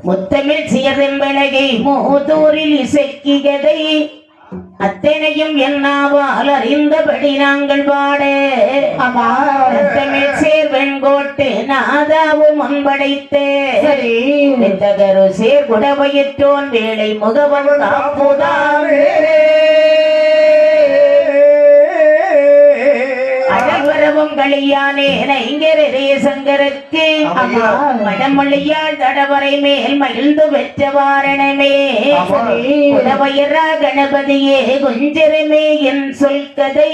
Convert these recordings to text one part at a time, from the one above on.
முத்தமிழ் சீர்தெம்பழகை மூதூரில் இசைக்கிகதை அத்தனையும் என்னாவால் அறிந்தபடி நாங்கள் பாட தமிழ் சேர் வெண்கோட்டு நாதாவும் அன்படைத்தே தகரு சேர் குடவயிற்றோன் வேலை முகவன் காப்புதாவே அழகுறவும் களியானே நைங்கரே சங்கருக்கு மடமொழியால் தடவரை மேல் மகிழ்ந்து பெற்ற வாரணமே உடவயிரா கணபதியே குஞ்சரமே என் சொல் கதை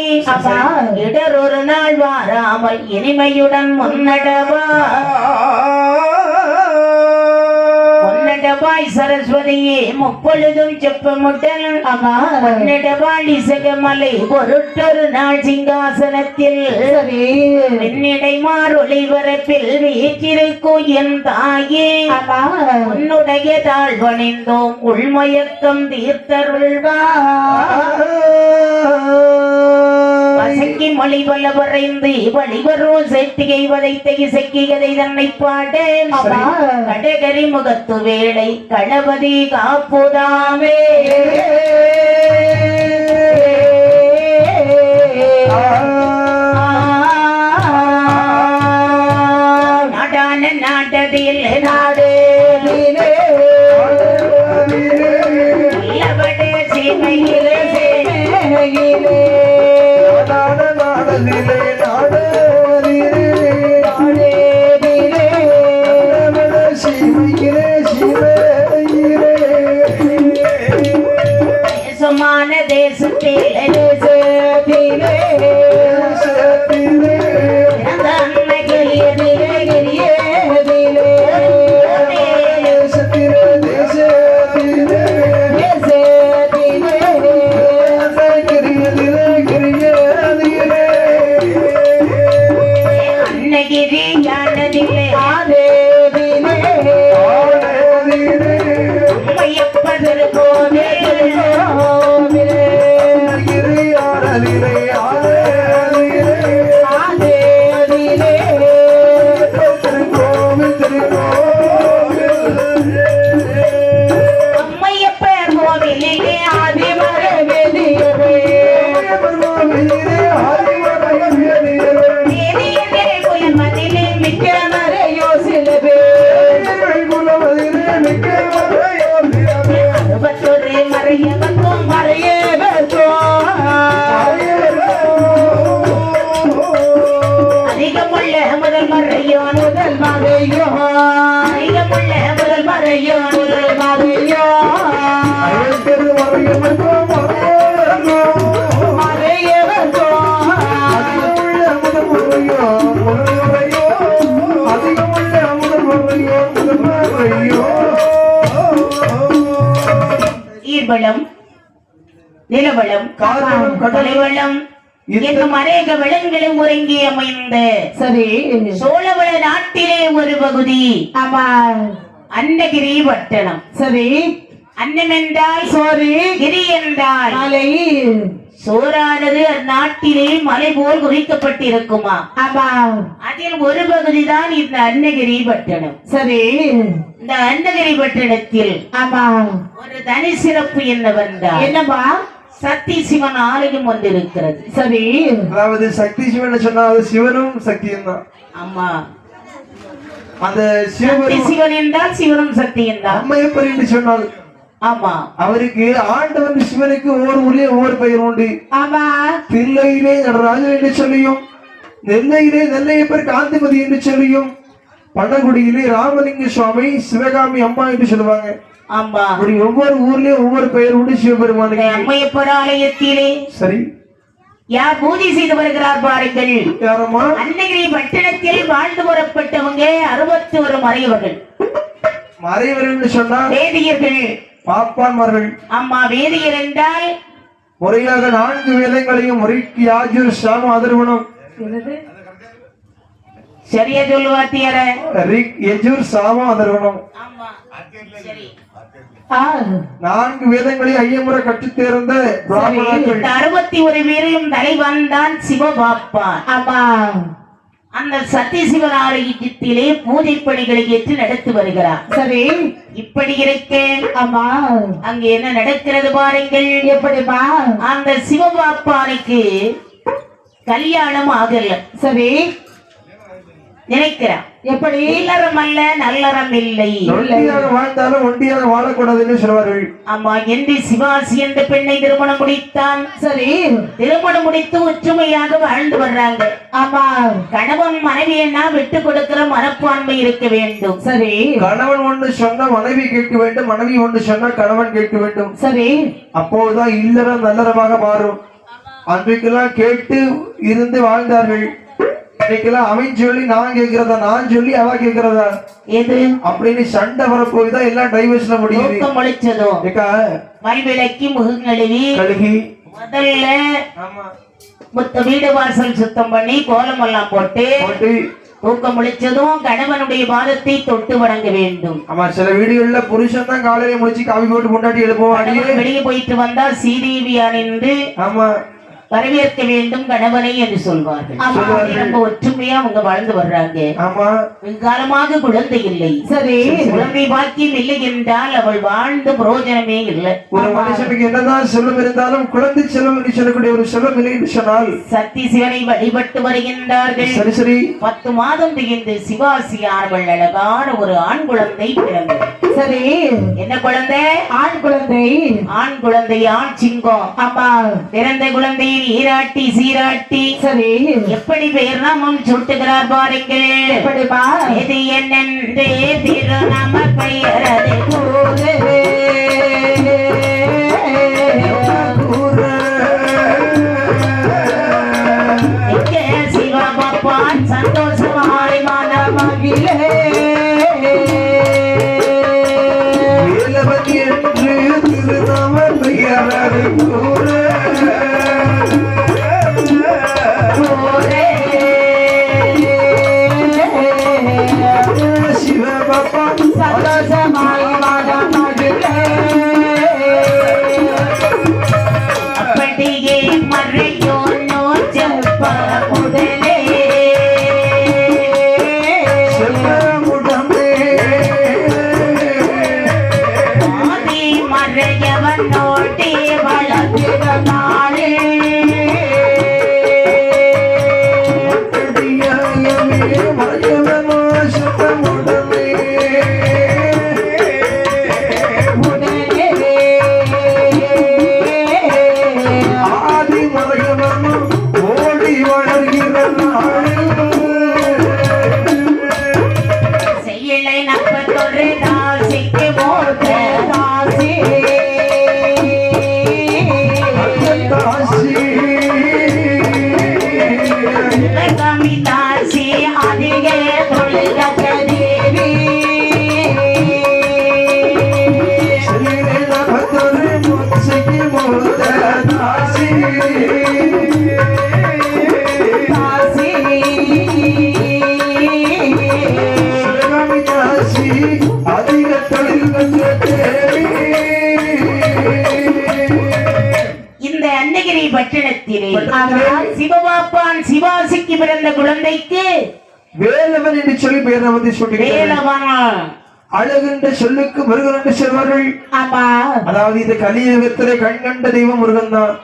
இடர் ஒரு நாள் வாராமல் இனிமையுடன் முன்னடவா சரஸ்வதியே முப்பொழுதும் செப்பமுட்டல் பொன்னடவாளி சகமலை பொருட்டொரு நாள் சிங்காசனத்தில் வெண்ணிடை மாறொளி வரப்பில் வீற்றிருக்கும் என் தாயே உன்னுடைய தாழ் பணிந்தோம் உள்மயக்கம் தீர்த்தருள்வா வசங்கி மொழி வல்ல வரைந்து வழிவரும் செட்டிகை வதைத்த இசைக்கிகதை தன்னை பாட கடகரி முகத்து வேளை கணபதி காப்புதாமே நாடான நாட்டதில் நாடு சீமையிலே சுமான தேசத்திலே ஈர்வளம் நிலவளம் கொலைவளம் என்னும் அநேக வளங்களும் ஒருங்கி அமைந்த சோழவள நாட்டிலே ஒரு பகுதி அன்னகிரி பட்டணம். சரி, அன்னம் என்றால் சோறு, கிரி என்றால் மலை. சோறானது அந்நாட்டிலே மலை போல் குறிக்கப்பட்டிருக்குமா? அதில் ஒரு பகுதி தான் இந்த அன்னகிரி பட்டணம். சரி, இந்த அன்னகிரி பட்டணத்தில் ஒரு தனி சிறப்பு என்னவென்றால் என்னவா? சக்தி சிவன் ஆலயம் ஒன்று இருக்கிறது. சரி, அதாவது சக்தி சிவன் சொன்னால் சிவனும் சக்தியும் தான். ஆமா, அந்த சிவன் என்றால் சிவனும் சக்தி என்றால் அம்மையப்பர் என்று சொன்னால் ஆமா, அவருக்கு ஆண்டவன் சிவனுக்கு ஒவ்வொரு ஊரிலே ஒவ்வொரு பெயர் உண்டு. ஆமா, தில்லையிலே நடராஜன் என்று சொல்லியும், நெல்லையிலே நெல்லையப்பர் காந்திமதி என்று சொல்லியும், பண்டங்குடியிலே ராமலிங்க சுவாமி சிவகாமி அம்மா என்று சொல்லுவாங்க. ஆமா, அப்படி ஒவ்வொரு ஊர்லயும் ஒவ்வொரு பெயர் உண்டு சிவபெருமானுக்கு. அம்மையப்பர் ஆலயத்திலே சரி, யார் பூஜை செய்து வருகிறார் பாருங்கள். யாரம்மா? அன்னகிரி பட்டணத்தில் வாழ்ந்து வரப்பட்டவங்க 61 மறையவர்கள். மறையவர்கள் சொன்னா வேதியர்கள், பாப்பான்மார்கள். அம்மா, வேதியர் என்றால் முறையாக 4 வேதங்களையும் முறைக்கு யாஜூர் சாம அதர்வனம் சரியா சொல்லுவாத்தியார ரிக் யஜூர் சாம அதர்வனம். ஆமா, சரி, 4 வேதங்களை ஐயமுறை கற்றுத் தேர்ந்த பிராமணர்கள். 61 பேரையும் தலைவன் தான் சிவபாப்பா. ஆமா, அந்த சத்தியசிவன் ஆலயத்திலே பூஜை பணிகளை ஏற்று நடத்தி வருகிறார். சரி. இப்படி இருக்க ஆமா, அங்க என்ன நடக்கிறது பாருங்கள். எப்படிப்பா? அந்த சிவபாப்பானுக்கு கல்யாணம் ஆகல. சரி. நினைக்கிறான். எப்படி? இல்லறம் அல்ல, நல்லறம் இல்லை. ஒண்டியாக வாழ்ந்தாலும் ஒண்டியாக வாழக்கூடாதுன்னு சொல்வார்கள். ஆமா, என்று சிவாசி என்ற பெண்ணை திருமணம் முடித்தான். சரி. திருமணம் முடித்து ஒற்றுமையாக வாழ்ந்து வர்றாங்க. ஆமா, கணவன் மனைவியன்னா விட்டு கொடுக்கிற மனப்பான்மை இருக்க வேண்டும். சரி. கணவன் ஒன்று சொன்னா மனைவி கேட்க வேண்டும், மனைவி ஒன்று சொன்னா கணவன் கேட்க வேண்டும். சரி. அப்போதுதான் இல்லறம் நல்லறமாக மாறும். அன்றைக்கெல்லாம் கேட்டு இருந்து வாழ்ந்தார்கள். இன்னைக்கெல்லாம் அவன் சொல்லி நான் கேட்கிறதா, நான் சொல்லி அவ கேட்கிறதா, எது அப்படின்னு சண்டை வரப்போய் தான் எல்லாம் டைவர்ஸ்ல முடியுது. தூக்கம் முடிச்சதும் மல்விளக்கி முகங்கழுவி கழுகி முதல்ல ஆமா மொத்த வீடு வாசல் சுத்தம் பண்ணி கோலம் எல்லாம் போட்டு தூக்கம் முடிச்சதும் கணவனுடைய பாதத்தை தொட்டு வணங்க வேண்டும். ஆமா, சில வீடுகள்ல புருஷன் தான் காலையில முடிச்சு காவி போட்டு கொண்டாடி எழுப்புவாங்க. வெளியே போயிட்டு வந்தா சீதேவியா நின்று ஆமா வரவேற்க வேண்டும் கணவனை என்று சொல்வார்கள். ரொம்ப ஒற்றுமையா அவங்க வாழ்ந்து வர்றாங்க. ஆமா, காலமாக குழந்தை இல்லை. சரி. குழந்தை பாக்கியம் இல்லை என்றால் அவள் வாழ்ந்த பிரயோஜனமே இல்லை. ஒரு மனுஷனுக்கு என்னதான் செல்வம் இருந்தாலும் குழந்தை செல்வம் என்று சொல்லக்கூடிய ஒரு செல்வம் இல்லை என்று சொன்னால் சக்தி சிவனை வழிபட்டு வருகின்றார்கள். சரி சரி. 10 மாதம் திகழ்ந்து சிவாசியார்கள் அழகான ஒரு ஆண் குழந்தை பிறந்தது. சரி. என்ன குழந்தை? ஆண் குழந்தை. ஆண் குழந்தை, ஆண் சிங்கம். ஆமா, பிறந்த குழந்தை ஈராட்டி சீராட்டி. சரி. எப்படி பெயர் நாமம் சுட்டுகிறார் பாருங்கள். எப்படிப்பா? இது என்னென்றே திருநாம பெயரது சிவபாப்பான் சந்தோஷமாய் மனமகிழே என்று திருநாம பெயரது அப்படியே மறையோ நோச்சப்ப முதலே ஆதி மறையவன் நோட்டி வளர்த்திட நாளே இந்த அன்னகிரி பட்டணத்திலே சிவபாப்பான் சிவாசிக்கு பிறந்த குழந்தைக்கு வேலவன் என்று சொல்லி பெயர் வந்து சொல்லுகிறார். அழகுன்ற சொல்லுக்கு முருகன் என்று சொல்வார்கள். ஆமா, அதாவது இந்த கலியுகத்திலே கண்கண்ட தெய்வம் முருகன் தான்.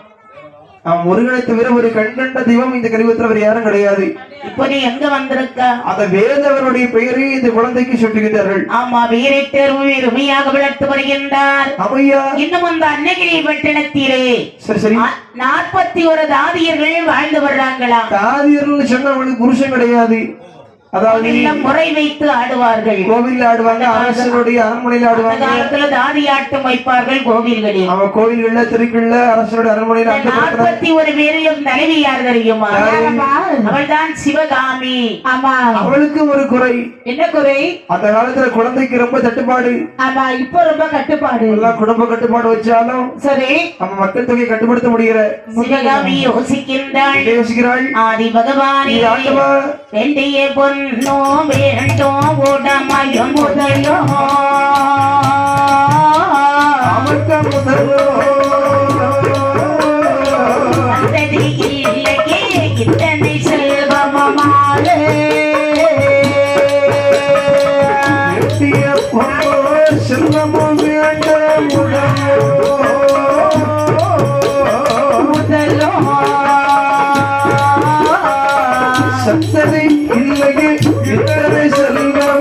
முருகனை தவிர ஒரு கண்கண்ட தெய்வம் இந்த கலியுகத்தில் அவர் யாரும் கிடையாது. இப்ப நீ எங்க வந்திருக்க? அந்த வேதவருடைய பெயரை இந்த குழந்தைக்கு சொல்லுகிறார்கள். ஆமா, வீரத்தை உண்மையாக வளர்த்து வருகின்றார். அவையா, இன்னும் அந்த அன்னகிரி பட்டணத்திலே சரி சரி 41 தாதியர்கள் வாழ்ந்து வர்றாங்களா? தாதியர்கள் சொன்ன அவனுக்கு புருஷன் கிடையாது. அதாவது முறை வைத்து ஆடுவார்கள். கோவில் ஆடுவாங்க, அரசனுடைய அரண்மனையில் ஆடுவாங்க. தாதி ஆட்டம் வைப்பார்கள் கோவில்களில். அவன் கோவில்கள்ல திருக்குள்ள அரசனுடைய அரண்மனையில் 41 பேரிலும் தலைவி யார் தெரியுமா? அவள் தான் சிவகாமி. ஆமா, அவளுக்கு ஒரு குறை. என்ன குறை? அந்த காலத்துல குழந்தைக்கு ரொம்ப தட்டுப்பாடு. ஆமா, இப்ப ரொம்ப கட்டுப்பாடு. எல்லாம் குடும்ப கட்டுப்பாடு வச்சாலும் சரி நம்ம மக்கள் தொகையை கட்டுப்படுத்த முடியல. சிவகாமி யோசிக்கின்றாள். ஆதி பகவானே, வேண்டிய பொன்னோ வேண்டும் உடமையும் முதலோ அமர்த்த முதலோ இல்லையே இத்தனை செல்வமாலே செல்வமும் வேண்டாம் முதலோ சத்தனை இல்லையே இத்தனை செல்வமோ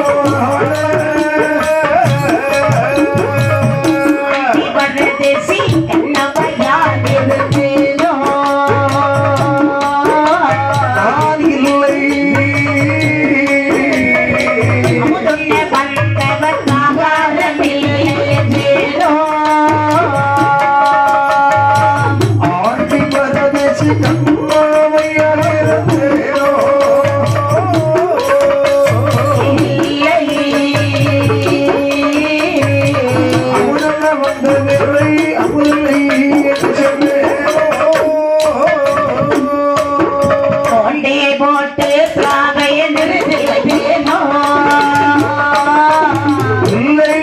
தேசி கண்ணவையானோ நான் இல்லை அமுதுள்ள வந்தவர் காவாரமில்லையோ ஆண்டி பரதேசி கம்மாவையாயிரத்தேரோ அமுதன வந்த வேலை அமுதனை என்று சொன்னேனோ கொண்டே போட்டு சாவைய நிறுத்தியதேனோ இல்லை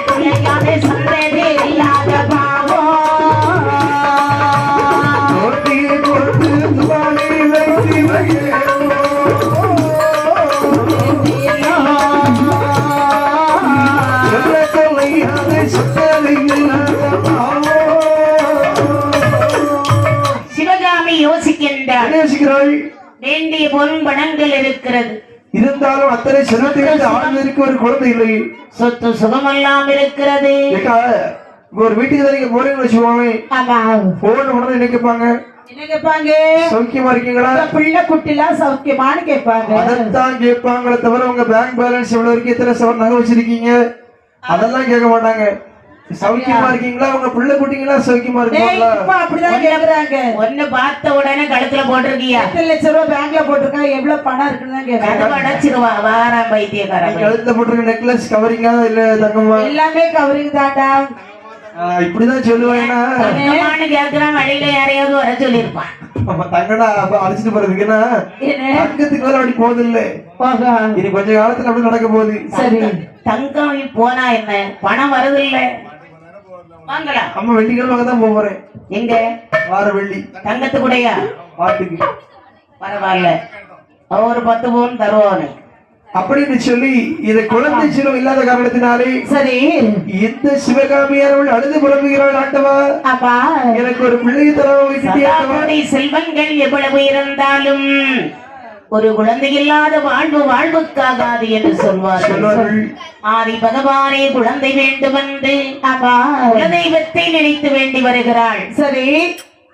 துளையாத சந்ததி இல்லாத பாவோ தோட்டியை கொடுத்து துவாலை வைத்து வையேனோ சொல்ல கொள்ளையாத சத்தனை இல்லாத பாவோ சிவகாமி யோசிக்கின்றார் நேசிக்கிறாள் வேண்டிய பொருள் பணங்கள் இருக்கிறது இருந்தாலும் அத்தனை செல்வத்தை ஆழ்வதற்கு ஒரு குழந்தை இல்லை சொத்து சுகமெல்லாம் இருக்கிறது ஏக்கா இப்ப ஒரு வீட்டுக்கு தான் நீங்க போறீங்கன்னு வச்சுக்கோங்க ஆமா போன உடனே என்ன கேட்பாங்க என்ன கேட்பாங்க சௌக்கியமா இருக்கீங்களா பிள்ளை குட்டிலாம் சௌக்கியமானு கேட்பாங்க அதைத்தான் கேட்பாங்களே தவிர உங்க பேங்க் பேலன்ஸ் எவ்வளவு இருக்கு எத்தனை சவர் நகை வச்சிருக்கீங்க அதெல்லாம் கேட்க மாட்டாங்க சௌக்கியமா இருக்கீங்களா உங்க பிள்ளை குட்டிங்களா சௌக்கியமா ஏய், இருக்கீங்களா இப்ப அப்படிதான் கேக்குறாங்க ஒண்ணு பார்த்த உடனே கழுத்துல போட்டிருக்கியா 8 லட்சம் ரூபாய் பேங்க்ல போட்டிருக்காங்க எவ்வளவு பணம் இருக்குன்னு தான் கேக்குறாங்க கதவு அடைச்சிருவா வாராம் பைத்தியக்காரன் கழுத்துல போட்டிருக்க நெக்லஸ் கவரிங்கா இல்ல தங்கமா எல்லாமே கவரிங் தாண்டா இப்படிதான் சொல்லுவாங்கன்னா தங்கமான்னு கேட்கிறான் வழியில யாரையாவது வர சொல்லியிருப்பான் நம்ம தங்கடா அப்ப அழைச்சிட்டு போறதுக்குன்னா என்ன தங்கத்துக்கு மேல அப்படி போகுது இல்ல போகா. இனி கொஞ்ச காலத்துல அப்படி நடக்க போகுது சரி தங்கம் போனா என்ன பணம் வருது இல்ல வாங்கலாம் அம்மா வெள்ளிக்கிழமை தான் போறேன் எங்க வார வெள்ளி தங்கத்துக்குடையா பாட்டுக்கு பரவாயில்ல ஒரு 10 பவுன் தருவானு அப்படின்னு சொல்லி இது குழந்தை செல்வம் இல்லாத காரணத்தினாலே சரி இந்த சிவகாமியானவள் அழுது புலம்புகிறாள் ஆண்டவா அப்பா எனக்கு ஒரு பிள்ளையை தரவா வைக்கிட்டே ஆண்டவா சதாபுரி செல்வங்கள் எவ்வளவு இருந்தாலும் ஒரு குழந்தை இல்லாத வாழ்வு வாழ்வுக்காகாது என்று சொல்வார்கள் சொல்வார்கள் ஆதி பகவானே குழந்தை வேண்டும் என்று அப்பா குலதெய்வத்தை நினைத்து வேண்டி வருகிறாள் சரி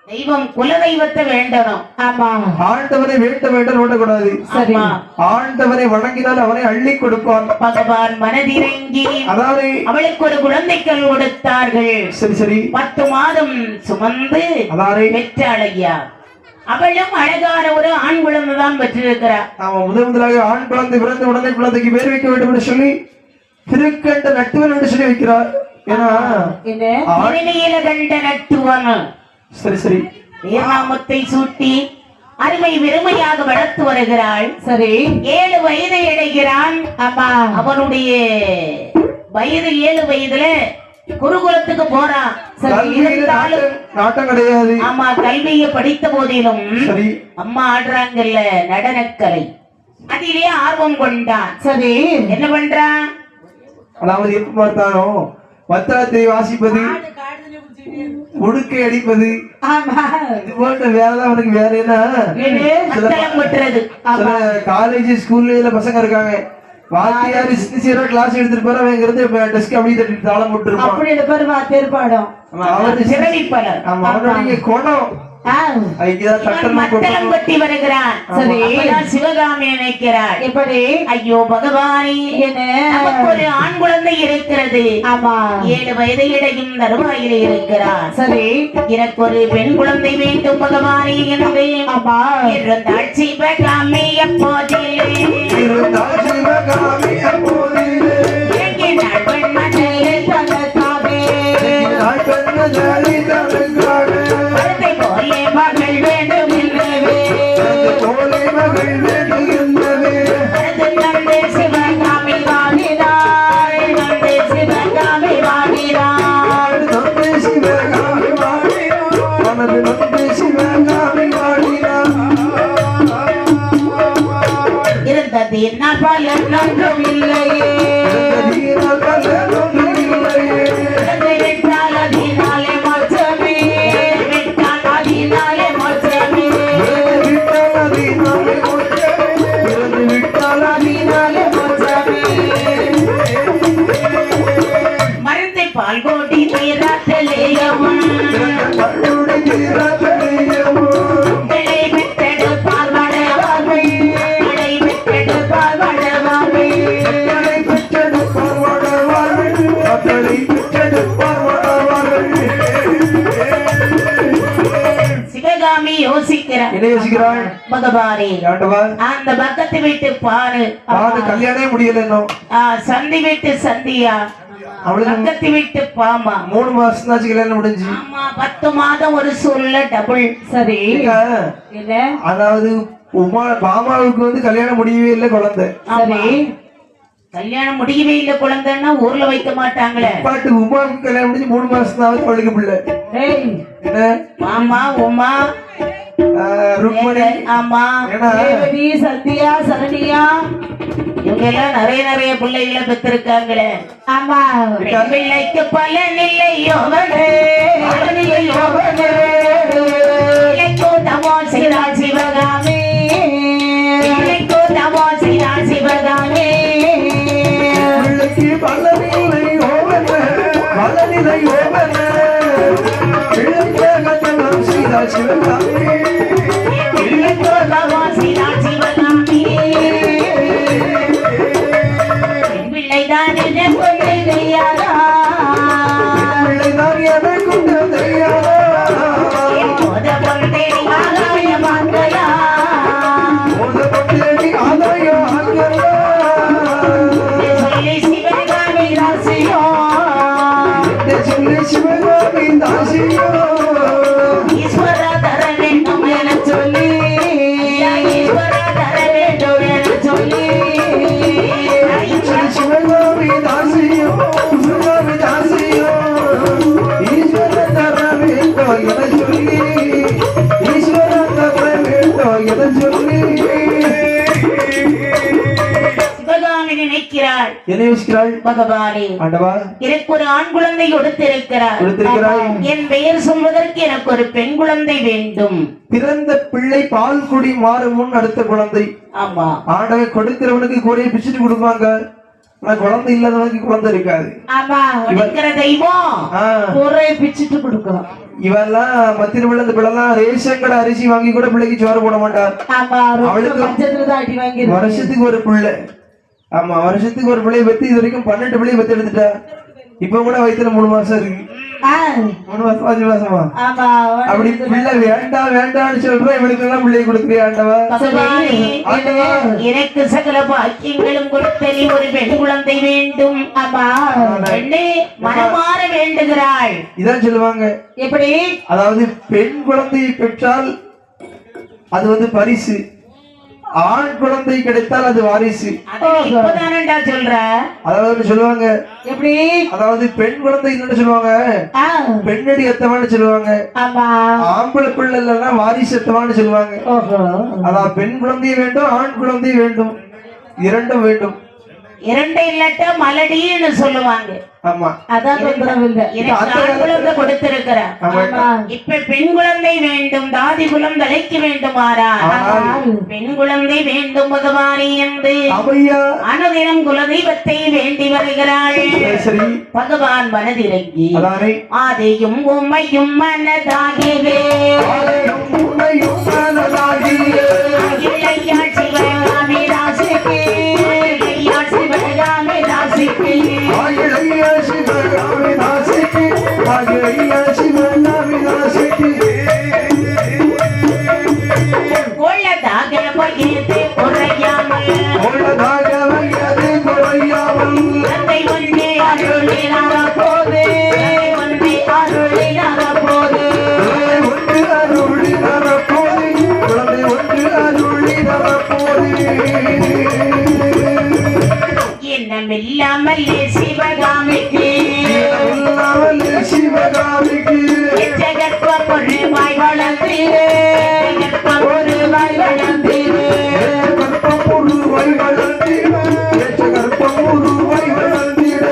தெய்வம் குலதெய்வத்தை வேண்டணும் ஆமா ஆண்டவனை வேண்ட வேண்டும் ஓடக்கூடாது சரி ஆமா. ஆண்டவனை வணங்கினால் அவனை அள்ளி கொடுப்பான் பகவான் மனதிறங்கி அதாவது அவளுக்கு ஒரு குழந்தைகள் கொடுத்தார்கள் சரி சரி 10 மாதம் சுமந்து அதாவது பெற்றாள் ஐயா அவளும் அழகான ஒரு ஆண் குழந்தை தான் பெற்றிருக்கிறார் நாம முதலாக ஆண் குழந்தை பிறந்த உடனே குழந்தைக்கு பேர் வைக்க வேண்டும் என்று சொல்லி திருக்கண்ட நட்டுவன் என்று சொல்லி வைக்கிறார் ஏன்னா என்ன திருநீல கண்ட நட்டுவன் சரி சரி வீரநாமத்தை சூட்டி அருமை வெறுமையாக வளர்த்து வருகிறாள் சரி 7 வயதை அடைகிறான் ஆமா அவனுடைய வயது 7 வயதுல குருகுலத்துக்கு போறான் சரி கல்வியில இருந்தாலும் நாட்டம் கிடையாது ஆமா கல்வியை படித்த போதிலும் சரி அம்மா ஆடுறாங்கல்ல நடனக்கலை அதிலே ஆர்வம் கொண்டான் சரி என்ன பண்றான் அதாவது எப்ப பார்த்தாலும் மத்தாத்தை வாசிப்பது உடுக்கை அடிப்பது ஆமா இது போன்ற வேலை அவனுக்கு வேற என்ன மத்தளம் கொட்டுறது சில காலேஜ் ஸ்கூல்ல பசங்க இருக்காங்க வாத்தியார் சின்சியரா கிளாஸ் எடுத்துட்டு போற அவன் இருந்து டெஸ்க் அப்படியே தட்டி தாளம் போட்டு இருப்பான் அப்படி பேர் தேர்ப்பாடும் அவரு சிறவிப்பலர் ஆமா அவனுடைய குணம் அதுக்குதான் தட்டல் மத்தளம் கொட்டி வருகிறான் சரி. அப்பதான் சிவகாமி நினைக்கிறாள் எப்படி ஐயோ பகவானே என்ன நமக்கு ஒரு ஆண் குழந்தை இருக்கிறது ஆமா 7 வயதை இடையும் தருவாயிலே இருக்கிறார் சரி எனக்கு ஒரு பெண் குழந்தை வேண்டும் பகவானே என்று ஆமா இருந்தாள் சிவகாமி அப்போதிலே இருந்தால் சிவகாமி அப்போதிலே இறங்கினாள் பெண் மண்ணில் தனக்காவே நாள் பெண்ண ஜாலி தனக்காக குழந்தை போலே மகள் வேண்டும் என்றவே போலே மகள் வேண்டுகின்றவே அது நன்றே சிவகாமி வாடினாள் நன்றே சிவகாமி வாடினாள் நொந்து சிவகாமி வாடினான் அவனது நொந்து சிவகாமி வாடினான் பிறந்ததினால் பலன் ஒன்றும் இல்லையே பிறந்ததினால் பலன் ஒன்றும் இல்லையே பிறந்து விட்டால் அதனாலே மோட்சமே விட்டால் அதனாலே மோட்சமே பிறந்து விட்டால் அதனாலே மோட்சமே பிறந்து விட்டால் அதனாலே மோட்சமே மருந்து பால் கோடி நீராட்டலேயமும் பள்ளுடைய தீராட்டலேயமும் கிளை பெற்றெடுப்பால் வளவாமை கிளை பெற்றெடுப்பால் வளவாமை மக்களை பெற்றெடுப்பார் வாழ்வார்கள் மக்களை பெற்றெடுப்பார் வாழ்வார்கள் சிவகாமி யோசிக்கிறார் என்ன யோசிக்கிறாள் பகவானே ஆண்டவா அந்த பக்கத்து வீட்டு பாரு அது கல்யாணமே முடியல இன்னும் சந்தி வீட்டு சந்தியா அவளுக்கு பக்கத்து வீட்டு பாமா 3 மாசம் தான் கல்யாணம் முடிஞ்சு ஆமா 10 மாதம் ஒரு சொல்ல டபுள் சரி என்ன அதாவது பாமாவுக்கு வந்து கல்யாணம் முடியவே இல்லை குழந்தை சரி கல்யாணம் முடியவே இல்ல குழந்தைன்னா ஊர்ல வைக்க மாட்டாங்களே பாட்டு உமாவுக்கு கல்யாணம் முடிஞ்சு 3 மாசம் தான் அவளுக்கு பிள்ளை ஏய் என்ன மாமா உமா ருக்மணி ஆமா ஏன்னா தேவதி சந்தியா சரணியா இவங்க எல்லாம் நிறைய பிள்ளைகளை பெற்றிருக்காங்களே ஆமா பெண் பிள்ளைக்கு பலன் இல்லையோ கூட்டமோ செய்தால் சிவகாமி கூட்டமோ செய்தால் சிவகாமி பிள்ளைக்கு பலனில்லை ஓவன பலனில்லை ஓவன பிள்ளைக்காக கல்யாணம் செய்தால் சிவகாமி கூட்டமோ செய்தால் சிவகாமி பெண் பிள்ளைதான் என்ன பொண்ணு தெரியாதா பிள்ளைதான் எனக்கும் தெரியாதா முத பொண்ணு ஆகாய மாங்கலா தேடி ஆதாயம் ஆங்கலா சொல்லி சிவகாமி ராசியோ சொல்லி சிவகாமி தாசியோ ஈஸ்வர தர வேண்டும் என சொல்லி ஈஸ்வர தர வேண்டும் என சொல்லி சிவகாமி தாசியோ சிவகாமி தாசியோ ஈஸ்வர தர வேண்டும் என சொல்லி ஈஸ்வர தர வேண்டும் என சொல்லி சிவகாமி நினைக்கிறாள் என்ன யோசிக்கிறாள் பகவானே ஆண்டவா எனக்கு ஒரு ஆண் குழந்தை கொடுத்திருக்கிறார் கொடுத்திருக்கிறாய். என் பெயர் சொல்வதற்கு எனக்கு ஒரு பெண் குழந்தை வேண்டும் பிறந்த பிள்ளை பால் குடி மாறும் முன் அடுத்த குழந்தை ஆமா ஆண்டவன் கொடுக்கிறவனுக்கு கூடையை பிச்சுட்டு கொடுப்பாங்க ஆனா குழந்தை இல்லாதவனுக்கு குழந்தை இருக்காது ஆமா இருக்கிற தெய்வம் குறை பிச்சுட்டு கொடுக்கணும் இவெல்லாம் மத்திய பிள்ளை இந்த பிள்ளைலாம் ரேஷன் கடை அரிசி வாங்கி கூட பிள்ளைக்கு சோறு போட மாட்டார் ஆமா அவளுக்கு பஞ்சத்துல தான் அடி வாங்கி வருஷத்துக்கு ஒரு பிள்ளை ஆமா வருஷத்துக்கு ஒரு பிள்ளைய பெத்து இது வரைக்கும் 12 பிள்ளைய பெத்து எடுத்துட்டா இப்ப கூட வயித்துல 3 மாசம் இருக்கு 3 மாசம் 5 மாசமா ஆமா அப்படி பிள்ளை வேண்டாம் வேண்டாம்னு சொல்ற இவனுக்கு எல்லாம் பிள்ளைய கொடுக்குறியா ஆண்டவா பகவானே ஆண்டவா எனக்கு சகல பாக்கியங்களும் கொடுத்த நீ ஒரு பெண் குழந்தை வேண்டும் ஆமா பெண்ணே மனமாற வேண்டுகிறாள் இதான் சொல்லுவாங்க எப்படி அதாவது பெண் குழந்தையை பெற்றால் அது வந்து பரிசு ஆண் குழந்தை கிடைத்தால் அது வாரிசு இப்பதானடா சொல்ற அதாவது சொல்லுவாங்க எப்படி அதாவது பெண் குழந்தை என்னன்னு சொல்லுவாங்க பெண்ணடி எத்தவான்னு சொல்லுவாங்க ஆமா ஆம்பளை பிள்ளை இல்லைன்னா வாரிசு எத்தவான்னு சொல்லுவாங்க ஓஹோ அதான் பெண் குழந்தை வேண்டும் ஆண் குழந்தை வேண்டும் இரண்டும் வேண்டும் இரண்டை இல்லாட்ட மலடின்னு சொல்லுவாங்க ஆமா அதான் தொந்தரவு இல்ல எனக்கு ஆண் குழந்தை கொடுத்திருக்கிறார் ஆமா இப்ப பெண் குழந்தை வேண்டும் தாதி குலம் தலைக்கு வேண்டுமாறா ஆனால் பெண் குழந்தை வேண்டும் பகவானே என்று அவையா அனுதினம் குலதெய்வத்தை வேண்டி வருகிறாள் சரி பகவான் மனதிறங்கி அதானே ஆதையும் உம்மையும் மனதாகவே ஆலயம் உன்னையும் மனதாகியே அகிலையாள் சிவகாமி ராசிக்கு அகிலையாள் சிவகாமி ராசிக்கு ஆயிழைய சிவகாமி தாசிக்கு ஆயிழைய சிவகாமி தாசிக்கு கொள்ளதாக பகிர்ந்து குறையாமல் உள்ளதாக வையது குறையாமல் தந்தை ஒன்றே அருளினார போது ஒன்றே அருளினார போது ஒன்று அருளி தரப்போது குழந்தை ஒன்று அருளி தரப்போது என்னமில்லாமல் சிவகாமிக்கு இல்லாமல் சிவகாமிக்கு ஜகத்வ பொருள்வாய் வளர்ந்தீரே ஜகத்வ பொருள்வாய் வளர்ந்தீரே கற்ப பொருள்வாய் ஏற்ற கற்பம் உருவாய் வளர்ந்திட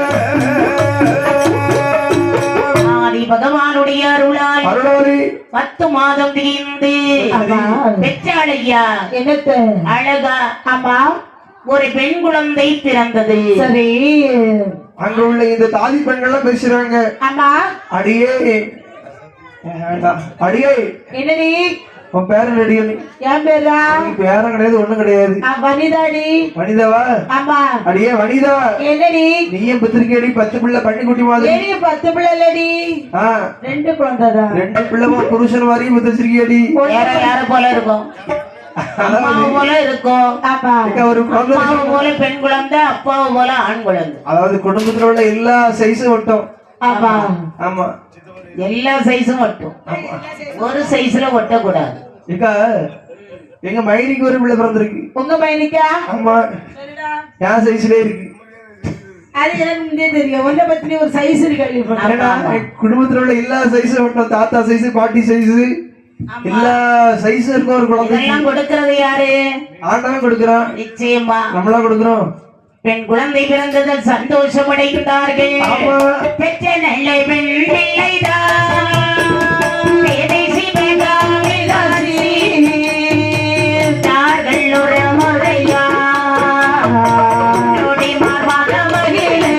ஆதி பகவானுடைய அருளால் அருளாரி 10 மாதம் தீர்ந்து பெற்றாளையா என்னத்த அழகா ஆமா ஒரு பெண் குழந்தை பிறந்தது. சரி அங்க உள்ள இந்த தாதி பெண்கள்லாம் பேசுறாங்க. ஆமா அடியே அடியே என்னடி உன் பேரன் அடியே என் பேரா பேரம் கிடையாது ஒண்ணும் கிடையாது. வனிதாடி வனிதாவா? ஆமா அடியே வனிதா என்னடி நீயும் பத்திரிக்கையடி 10 பிள்ளை பண்ணி குட்டி மாதிரி. ஏடி 10 பிள்ளை இல்லடி 2 குழந்தைதான். 2 பிள்ளைமா புருஷன் மாதிரியும் பத்திரிக்கையடி. வேற யார போல இருக்கும்? அம்மாவை போல இருக்கும். ஆமா ஒரு அம்மாவை போல பெண் குழந்தை, அப்பாவை போல ஆண் குழந்தை. அதாவது குடும்பத்துல உள்ள எல்லா சைஸும் மட்டும். ஆமா ஆமா எல்லா சைஸும் மட்டும், ஒரு சைஸ்ல ஒட்டக்கூடாது. ஏக்கா எங்க மைனிக்கு ஒரு பிள்ளை பிறந்திருக்கு. உங்க பையனுக்கா? ஆமா என் சைஸ்லயே இருக்கு. அது எனக்கு முன்னே தெரியும். உன்னை பத்தி ஒரு சைஸ் கேள்விப்பட்டேன். குடும்பத்துல உள்ள எல்லா சைஸும் மட்டும், தாத்தா சைஸ், பாட்டி சைஸ், எல்லா சைஸும் இருக்கும் ஒரு குழந்தை. இதெல்லாம் கொடுக்கிறது யாரு? ஆண்டவன் கொடுக்குறான். நிச்சயமா நம்மளா கொடுக்குறோம். பெண் குழந்தை பிறந்ததில் சந்தோஷம் அடைந்தார்கள். ஆமா. பெற்ற நல்ல பெண் பிள்ளைதான் பேதை சிவகாமிதாசி. தார்கள் ஒரு முறையா நொடி மார்பாக மகிழே.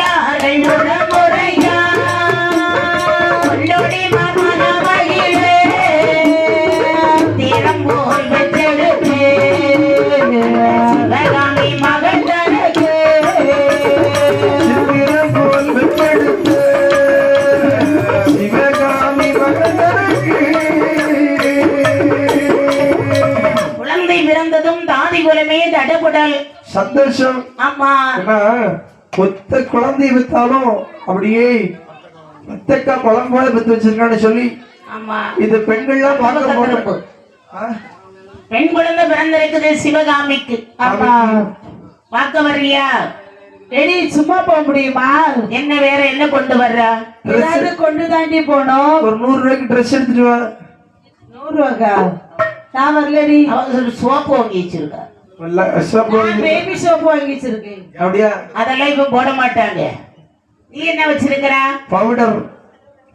தார்கள் ஒரு முறையா நொடி மார்பாக மகிழே. திறம் போல் பெற்றெடுத்து சிவகாமி மகள் தனக்கு. குழந்தை பிறந்ததும் தாதி குலமே தடபுடல் சந்தோஷம். ஆமா. ஏன்னா ஒத்த குழந்தை வித்தாலும் அப்படியே பத்தக்கா குழம்பு போல பெத்து வச்சிருக்கான்னு சொல்லி ஆமா. இந்த பெண்கள்லாம் பார்க்க கருப்பு. போறோம். பெண் குழந்தை பிறந்திருக்குது சிவகாமிக்கு. ஆமா பார்க்க வர்றியா? ரெடி சும்மா போக முடியுமா? என்ன வேற என்ன கொண்டு வர்றா? ஏதாவது கொண்டு தாண்டி போனோம். ஒரு 100 ரூபாய்க்கு ட்ரெஸ் எடுத்துட்டு வா. 100 ரூபாய்க்கா? நான் வரலடி. அவங்க சோப்பு வாங்கி வச்சிருக்கா. பேபி சோப்பு வாங்கி வச்சிருக்கேன். அப்படியா? அதெல்லாம் இப்ப போட மாட்டாங்க. நீ என்ன வச்சிருக்கிறா? பவுடர்.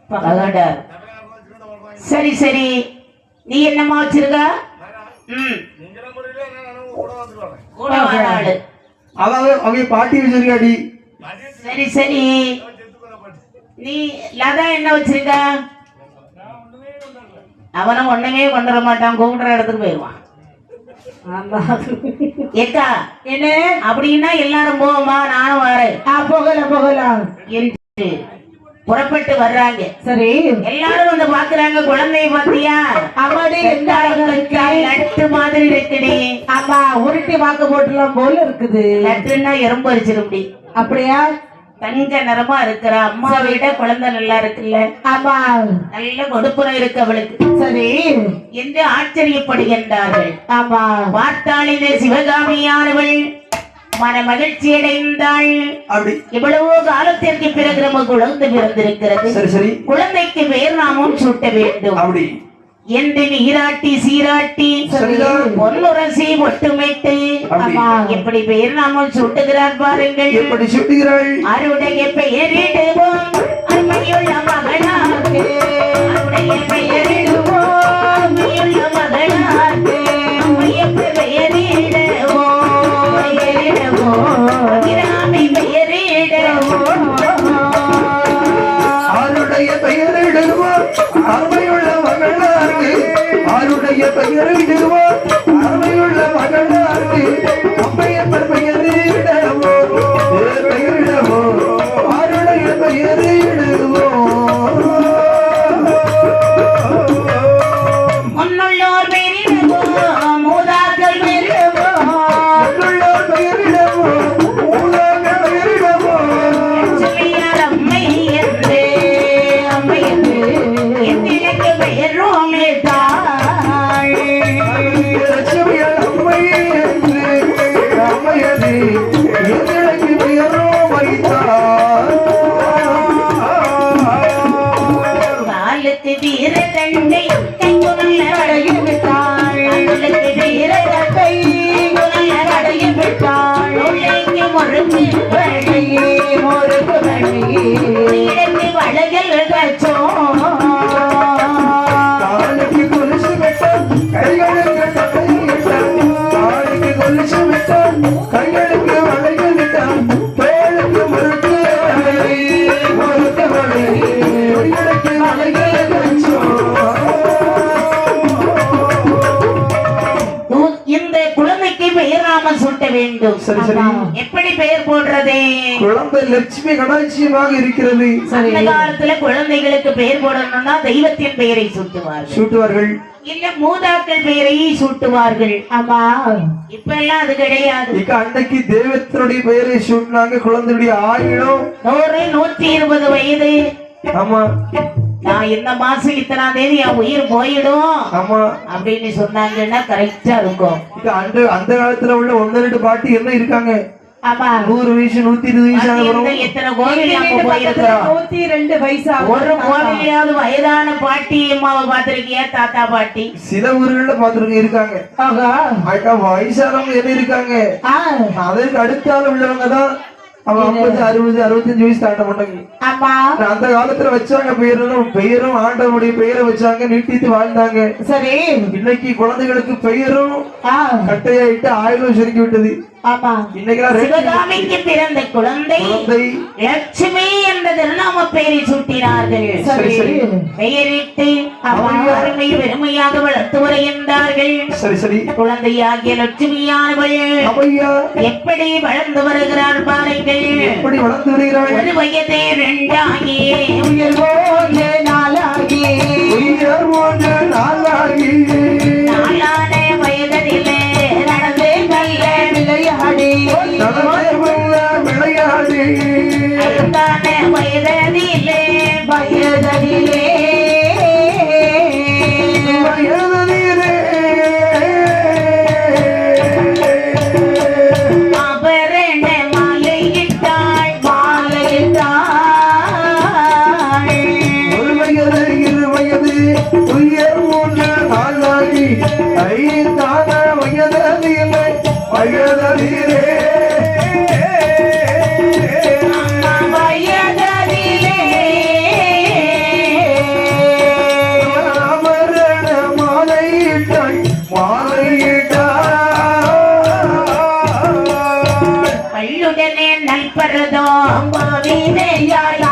பவுடர். சரி சரி, நீ என்னமா வச்சிருக்க? கூட வராளு. அவங்க பாட்டி வச்சிருக்காடி. சரி சரி, நீ லதா என்ன வச்சிருக்க? அவனும் ஒண்ணுமே கொண்டு வர மாட்டான், கூப்பிடுற இடத்துக்கு போயிடுவான். ஏக்கா என்ன அப்படின்னா எல்லாரும் போவோமா? நானும் வரேன். போகலாம் என்று புறப்பட்டு வர்றாங்க. சரி எல்லாரும் வந்து பாக்குறாங்க. குழந்தைய பாத்தியா? அம்மாடி எந்த அழகா இருக்கா? லட்டு மாதிரி இருக்குடி. ஆமா உருட்டி வாக்கு போட்டுலாம் போல இருக்குது. லட்டுன்னா எறும்பு அரிச்சிட முடியும். அப்படியா? தங்க நிறமா இருக்கிற அம்மா விட குழந்தை நல்லா இருக்குல்ல? ஆமா நல்ல கொடுப்புறம் இருக்கு அவளுக்கு. சரி என்று ஆச்சரியப்படுகின்றார்கள். ஆமா பார்த்தால் இந்த சிவகாமியானவள் மன மகிழ்ச்சி அடைந்தாள். அப்படி எவ்வளவோ காலத்திற்கு பிறகு நம்ம குழந்தை பிறந்திருக்கிறது. சரி சரி, குழந்தைக்கு பேர் நாமும் சூட்ட வேண்டும் அப்படி என்று நீராட்டி சீராட்டி பொன்னுரசி ஒட்டுமிட்டு எப்படி பெயர் நாமும் சூட்டுகிறார் பாருங்கள். எப்படி சுட்டுகிறாள்? அருடைய பெயரிடுவோம் அருமையுள்ள மகனாக்கு. அருடைய பெயரிடுவோம் அருமையுள்ள மகனாக்கு. அம்மையப்ப பெயரிடுவோம் கிராமி பெயரிடுவோம். ஆருடைய பெயரிடுவோம் அருமையுள்ள மகளாருக்கு. ஆருடைய பெயரிடுவோம் அருமையுள்ள மகளாருக்கு. அம்மையப்பர் பெயரிடுவோம் பெயரிடுவோம் ஆருடைய பெயரிடுவோம். முன்னுள்ளோர் பெயரிடுவோம் மூதாக்கள் பெயரிடுவோம். முன்னுள்ளோர் பெயரிடுவோம் மூதாக்கள் பெயரிடுவோம். சொல்லியார் அம்மை என்று அம்மை என்று எந்திரக்கு பெயரோமே தாள். லட்சுமி இட்டான் கைகளுக்கு வளையல் இட்டான் தோளுக்கு முறுக்கு வலை கைகளுக்கு வளையல் இந்த குழந்தைக்கு பெயர் நாமம் சூட்ட வேண்டும். சரி சரி எப்படி பெயர் போடுறது? குழந்தை லட்சுமி கடாட்சியமாக இருக்கிறது. அந்த காலத்துல குழந்தைகளுக்கு பெயர் போடணும்னா தெய்வத்தின் பெயரை சூட்டுவார்கள் இல்ல மூதாக்கள் பெயரை சூட்டுவார்கள். ஆமா, இப்ப எல்லாம் அது கிடையாது. அன்னைக்கு தெய்வத்தினுடைய பெயரை சூட்டினாங்க. குழந்தையுடைய ஆயுளும் 100-120 வயது. ஆமா, நான் இந்த மாசம் இத்தனாம் தேதி என் உயிர் போயிடும் ஆமா அப்படின்னு சொன்னாங்கன்னா கரெக்டா இருக்கும். அந்த காலத்துல உள்ள 1-2 பாட்டி என்ன இருக்காங்க. ஆமா, 100 வயசு 120 வயசு. எத்தனை கோவில் நம்ம போயிருக்கிறோம். 102 வயசு. ஒரு கோவிலையாவது வயதான பாட்டி அம்மாவை பார்த்திருக்கியா? தாத்தா பாட்டி சில ஊர்கள்ல பாத்துருக்க இருக்காங்க. வயசானவங்க என்ன இருக்காங்க. அதற்கு அடுத்தால உள்ளவங்க தான் அவங்க 50, 60, 65 வயசு தாண்ட மாட்டாங்க. அந்த காலத்துல வச்சாங்க பெயரும் ஆண்டவனுடைய பெயரை வச்சாங்க, நீட்டித்து வாழ்ந்தாங்க. சரி, இன்னைக்கு குழந்தைகளுக்கு பெயரும் கட்டையாயிட்டு ஆயுளும் சுருக்கி விட்டது. சிவகாமிக்கு பிறந்த குழந்தை லட்சுமி என்ற திருநாம பெயரை சூட்டினார்கள். பெயரிட்டு அருமை பெருமையாக வளர்த்து வருகின்றார்கள். குழந்தையாகிய லட்சுமியானவள் எப்படி வளர்ந்து வருகிறாள் பாருங்கள். எப்படி வளர்ந்து வருகிறாள். ஒரு வயது 2 ஆகி உயர் 4 நாளாகி 4 வயதிலே நடந்து நல்ல விளையாடி விளையாடி 5 வயதிலே வயதிலே பள்ளுடனே நல்பரதோ அம்மாவினையாய்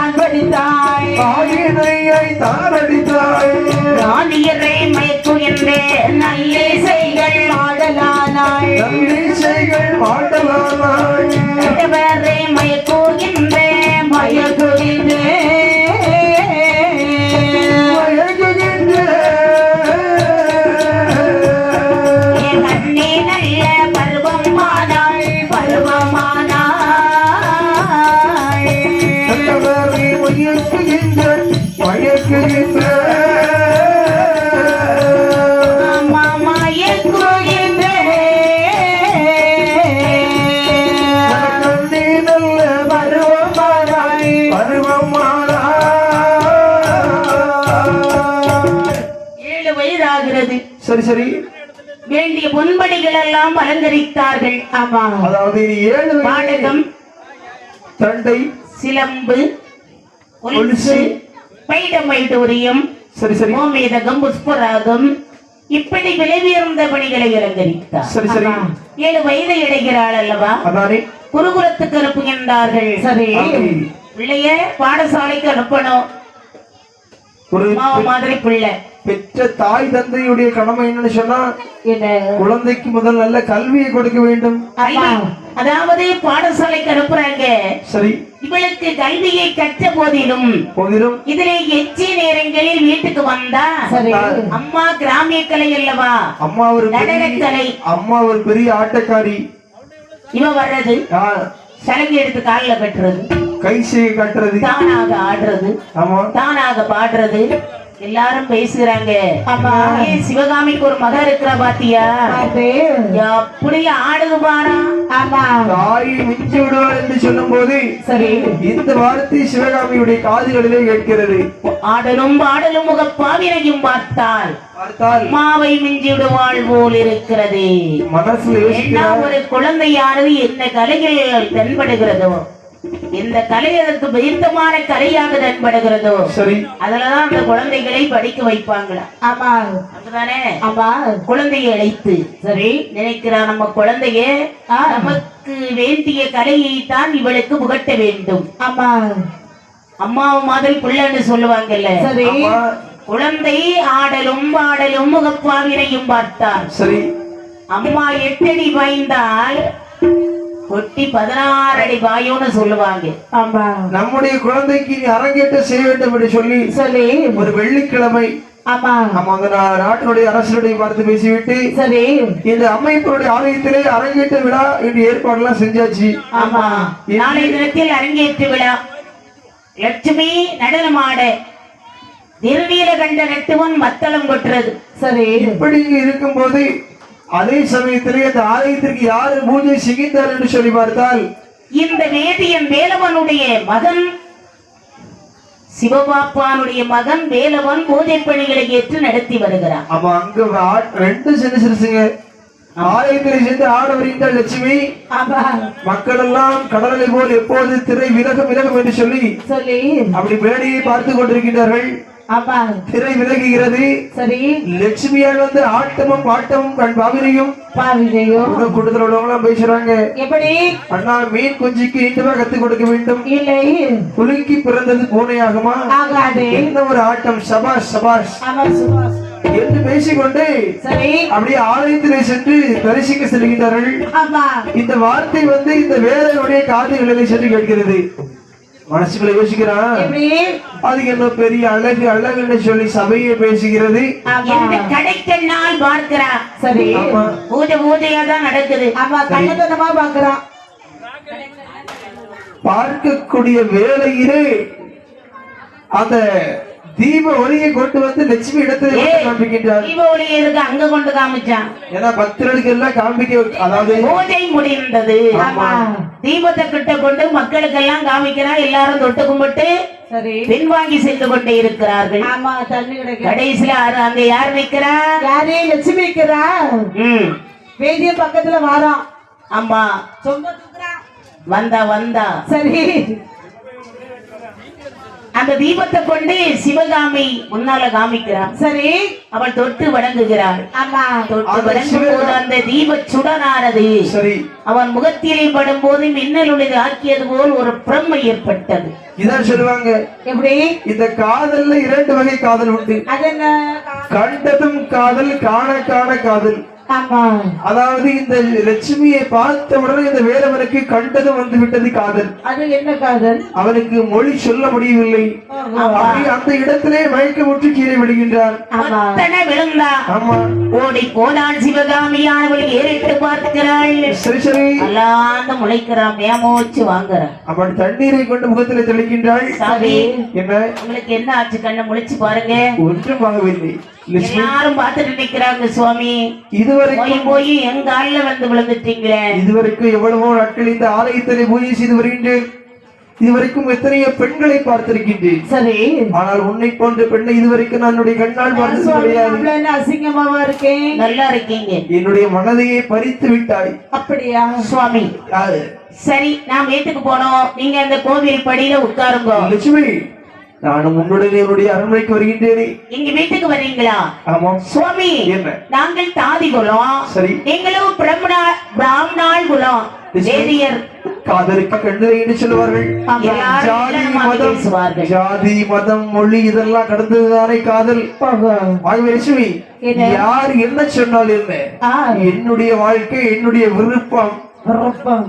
தாரடித்தாய் ராணியரை மயக்குகின்ற நல்லிசைகள் பாடலானாய் நல்லவரை மயக்குகின்ற கண்ணே நல்ல பருவமானாள் சரி சரி வேண்டிய பொன்படிகள் எல்லாம் அலங்கரித்தார்கள். ஆமா, அதாவது 7 பாடகம், தண்டை, சிலம்பு, கொலுசு, பைடமைடூரியம், சரி சரி கோமேதகம், புஷ்பராகம் இப்படி விலை உயர்ந்த பணிகளை அலங்கரித்தார். சரி சரி 7 வயதை அடைகிறாள் அல்லவா. அதானே குருகுலத்துக்கு அனுப்புகின்றார்கள். சரி, பிள்ளைய பாடசாலைக்கு அனுப்பணும். ஒரு மாதிரி பிள்ளை பெற்ற தாய் தந்தையுடைய கடமை என்னன்னு சொன்னா குழந்தைக்கு முதல் நல்ல கல்வியை கொடுக்க வேண்டும். அதாவது பாடசாலைக்கு அனுப்புறாங்க. சரி, இவளுக்கு கல்வியை கற்ற போதிலும் இதிலே எச்சி நேரங்களில் வீட்டுக்கு வந்தா அம்மா கிராமிய கலை அல்லவா, அம்மா ஒரு நடனக்கலை, அம்மா ஒரு பெரிய ஆட்டக்காரி. இவ வர்றது சலங்கை எடுத்து காலில் கட்டுறது, கை செய்ய கட்டுறது, தானாக ஆடுறது, தானாக பாடுறது, எல்லாரும் பேசுகிறாங்க. சிவகாமிக்கு ஒரு மகன் இருக்கிற பாத்தியா, அப்படியே ஆடுது பாரா. தாய் மிஞ்சி விடுவார் என்று சொல்லும் போது சரி இந்த வார்த்தை சிவகாமியுடைய காதுகளிலே கேட்கிறது. ஆடலும் பாடலும் முகப்பாவினையும் பார்த்தால் மாவை மிஞ்சி விடுவாள் போல் இருக்கிறது. மனசுல என்ன ஒரு குழந்தையானது என்ன கலைகள் தென்படுகிறதோ இந்த கலை அதற்கு விருத்தமான கலையாக தென்படுகிறதோ சரி அதுலதான் அந்த குழந்தைகளை படிக்க வைப்பாங்களா ஆமா அப்படிதானே ஆமா குழந்தையை அழைத்து சரி நினைக்கிறான் நம்ம குழந்தைய நமக்கு வேண்டிய கலையை தான் இவளுக்கு புகட்ட வேண்டும். ஆமா அம்மாவை மாதிரி பிள்ளைன்னு சொல்லுவாங்கல்ல. சரி ஆமா குழந்தை ஆடலும் பாடலும் முகப்பாவினையும் பார்த்தார். சரி அம்மா 8 அடி பாய்ந்தால் கொட்டி 16 அடி பாயோன்னு சொல்லுவாங்க. ஆமா நம்முடைய குழந்தைக்கு நீ அரங்கேற்றம் செய்ய வேண்டும் என்று சொல்லி சரி ஒரு வெள்ளிக்கிழமை ஆமா நம்ம அந்த நாட்டினுடைய அரசுடைய பார்த்து பேசிவிட்டு சரி இந்த அமைப்பினுடைய ஆலயத்திலே அரங்கேற்ற விழா என்று ஏற்பாடு எல்லாம் செஞ்சாச்சு. ஆமா நாளை தினத்தில் அரங்கேற்று விழா. லட்சுமி நடனமாட திருநீல கண்ட நட்டுவன் மத்தளம் கொட்டுறது. சரி இப்படி இங்கு இருக்கும் போது அதே சமயத்திலே அந்த ஆலயத்திற்கு யாரு பூஜை செய்கின்றார் என்று சொல்லி பார்த்தால் இந்த வேதியன் வேலவனுடைய மகன் சிவபாப்பானுடைய மகன் வேலவன் பூஜை பணிகளை ஏற்று நடத்தி வருகிறான். ஆமா அங்க ரெண்டு சின்ன சிறுசுங்க ஆலயத்திலே சேர்ந்து ஆட வருகின்ற லட்சுமி ஆமா மக்கள் எல்லாம் கடலை போல் எப்போது திரை விலகும் விலகும் என்று சொல்லி சொல்லி அப்படி மேடையை பார்த்து கொண்டிருக்கின்றார்கள். ஆமா திரை விலகுகிறது. சரி லட்சுமியால் வந்து ஆட்டமும் பாட்டமும் கண் பாவினையும் பாவிதையோ கூட்டத்தில் உள்ளவங்க பேசுறாங்க. எப்படி அண்ணா மீன் குஞ்சுக்கு நீண்டமா கத்து கொடுக்க வேண்டும், இல்லை புலிக்கு பிறந்தது பூனையாகுமா, ஆகாது என்ன ஒரு ஆட்டம், சபாஷ் சபாஷ் ஆமா சுபாஷ் என்று பேசிக்கொண்டு சரி அப்படியே ஆலயத்திலே சென்று தரிசிக்க செல்கின்றார்கள். ஆமா இந்த வார்த்தை வந்து இந்த வேலையுடைய காதுகளிலே சென்று கேட்கிறது. மனசுக்குள்ள யோசிக்கிறான், எப்படி அதுக்கு என்ன பெரிய அழகு அழகுன்னு சொல்லி சபையை பேசுகிறது. இந்த கடைக்கண்ணால் பார்க்கிறான். சரி ஆமா பூஜையா தான் நடக்குது. ஆமா கண்ணத்தனமா பாக்குறான். பார்க்கக்கூடிய வேளையிலே அந்த தீப ஒளியை கொண்டு வந்து லட்சுமி இடத்துல காண்பிக்கின்றார். தீப ஒளி எதுக்கு அங்க கொண்டு காமிச்சான்? ஏன்னா பக்தர்களுக்கு எல்லாம் காண்பிக்க, அதாவது பூஜை முடிந்தது. ஆமா. தீபத்தை கிட்ட கொண்டு மக்களுக்கு எல்லாம் காமிக்கிறான். எல்லாரும் தொட்டு கும்பிட்டு சரி பின்வாங்கி சென்று கொண்டே இருக்கிறார்கள். ஆமா தண்ணி கிடைக்கும். கடைசியில அங்க யார் நிக்கிறா? யாரே லட்சுமி இருக்கிறா. வேதிய பக்கத்துல வாரான். ஆமா சொம்ப தூக்குறான். வந்தா சரி அந்த தீபத்தை கொண்டு சிவகாமி முன்னால காமிக்கிறான். சரி அவள் தொட்டு வணங்குகிறாள். ஆமா தொட்டு வணங்கும் போது அந்த தீப சுடனானது சரி அவன் முகத்திலே படும் போது மின்னல் ஒளி ஆக்கியது போல் ஒரு பிரம்மை ஏற்பட்டது. இதான் சொல்லுவாங்க. எப்படி இந்த காதல்ல 2 வகை காதல் உண்டு. அது என்ன? கண்டதும் காதல், காண காண காதல். ஆமா அதாவது இந்த லட்சுமியை பார்த்த உடனே இந்த வேலவனுக்கு கண்டதும் வந்து விட்டது காதல். அது என்ன காதல்? அவனுக்கு மொழி சொல்ல முடியவில்லை. அப்படி அந்த இடத்திலே மயக்கமுற்று கீழே விடுகின்றார். விழுந்தா ஆமா ஓடி போனான். சிவகாமியானவள் ஏறிட்டு பார்க்கிறாள். சரி சரி அல்லாந்த முளைக்கிறான். மேமோச்சு வாங்குறான். அவன் தண்ணீரை கொண்டு முகத்திலே தெளிக்கின்றாள். சாமி என்ன உங்களுக்கு என்ன ஆச்சு? கண்ணை முளைச்சு பாருங்க. ஒன்றும் ஆகவில்லை. எல்லாரும் பார்த்துட்டு நிக்கிறாங்க. சுவாமி இதுவரைக்கும் போய் எங்க ஆள்ல வந்து விழுந்துட்டீங்களே. இதுவரைக்கும் எவ்வளவோ நாட்கள் இந்த ஆலயத்திலே பூஜை செய்து வருகின்றேன். இதுவரைக்கும் எத்தனையோ பெண்களை பார்த்திருக்கின்றேன். சரி ஆனால் உன்னை போன்ற பெண்ணை இதுவரைக்கும் நான் என்னுடைய கண்ணால் பார்த்தது கிடையாது. அசிங்கமாவா இருக்கேன். நல்லா இருக்கீங்க. என்னுடைய மனதையே பறித்து விட்டாய். அப்படியா சுவாமி? யாரு? சரி நான் வீட்டுக்கு போனோம். நீங்க அந்த கோவில் படியில உட்காருங்க. லட்சுமி, நானும் உன்னுடைய என்னுடைய அரண்மனைக்கு வருகின்றேனே. எங்க வீட்டுக்கு வர்றீங்களா? ஆமா சுவாமி. என்ன? நாங்கள் தாதி குலம். சரி நீங்களும் பிராமணாள் குலம். வேதியர் காதலுக்கு கண்டதை என்று சொல்லுவார்கள். ஜாதி மதம் மொழி இதெல்லாம் கடந்ததுதானே காதல். லட்சுமி, யார் என்ன சொன்னால் என்ன, என்னுடைய வாழ்க்கை என்னுடைய விருப்பம்.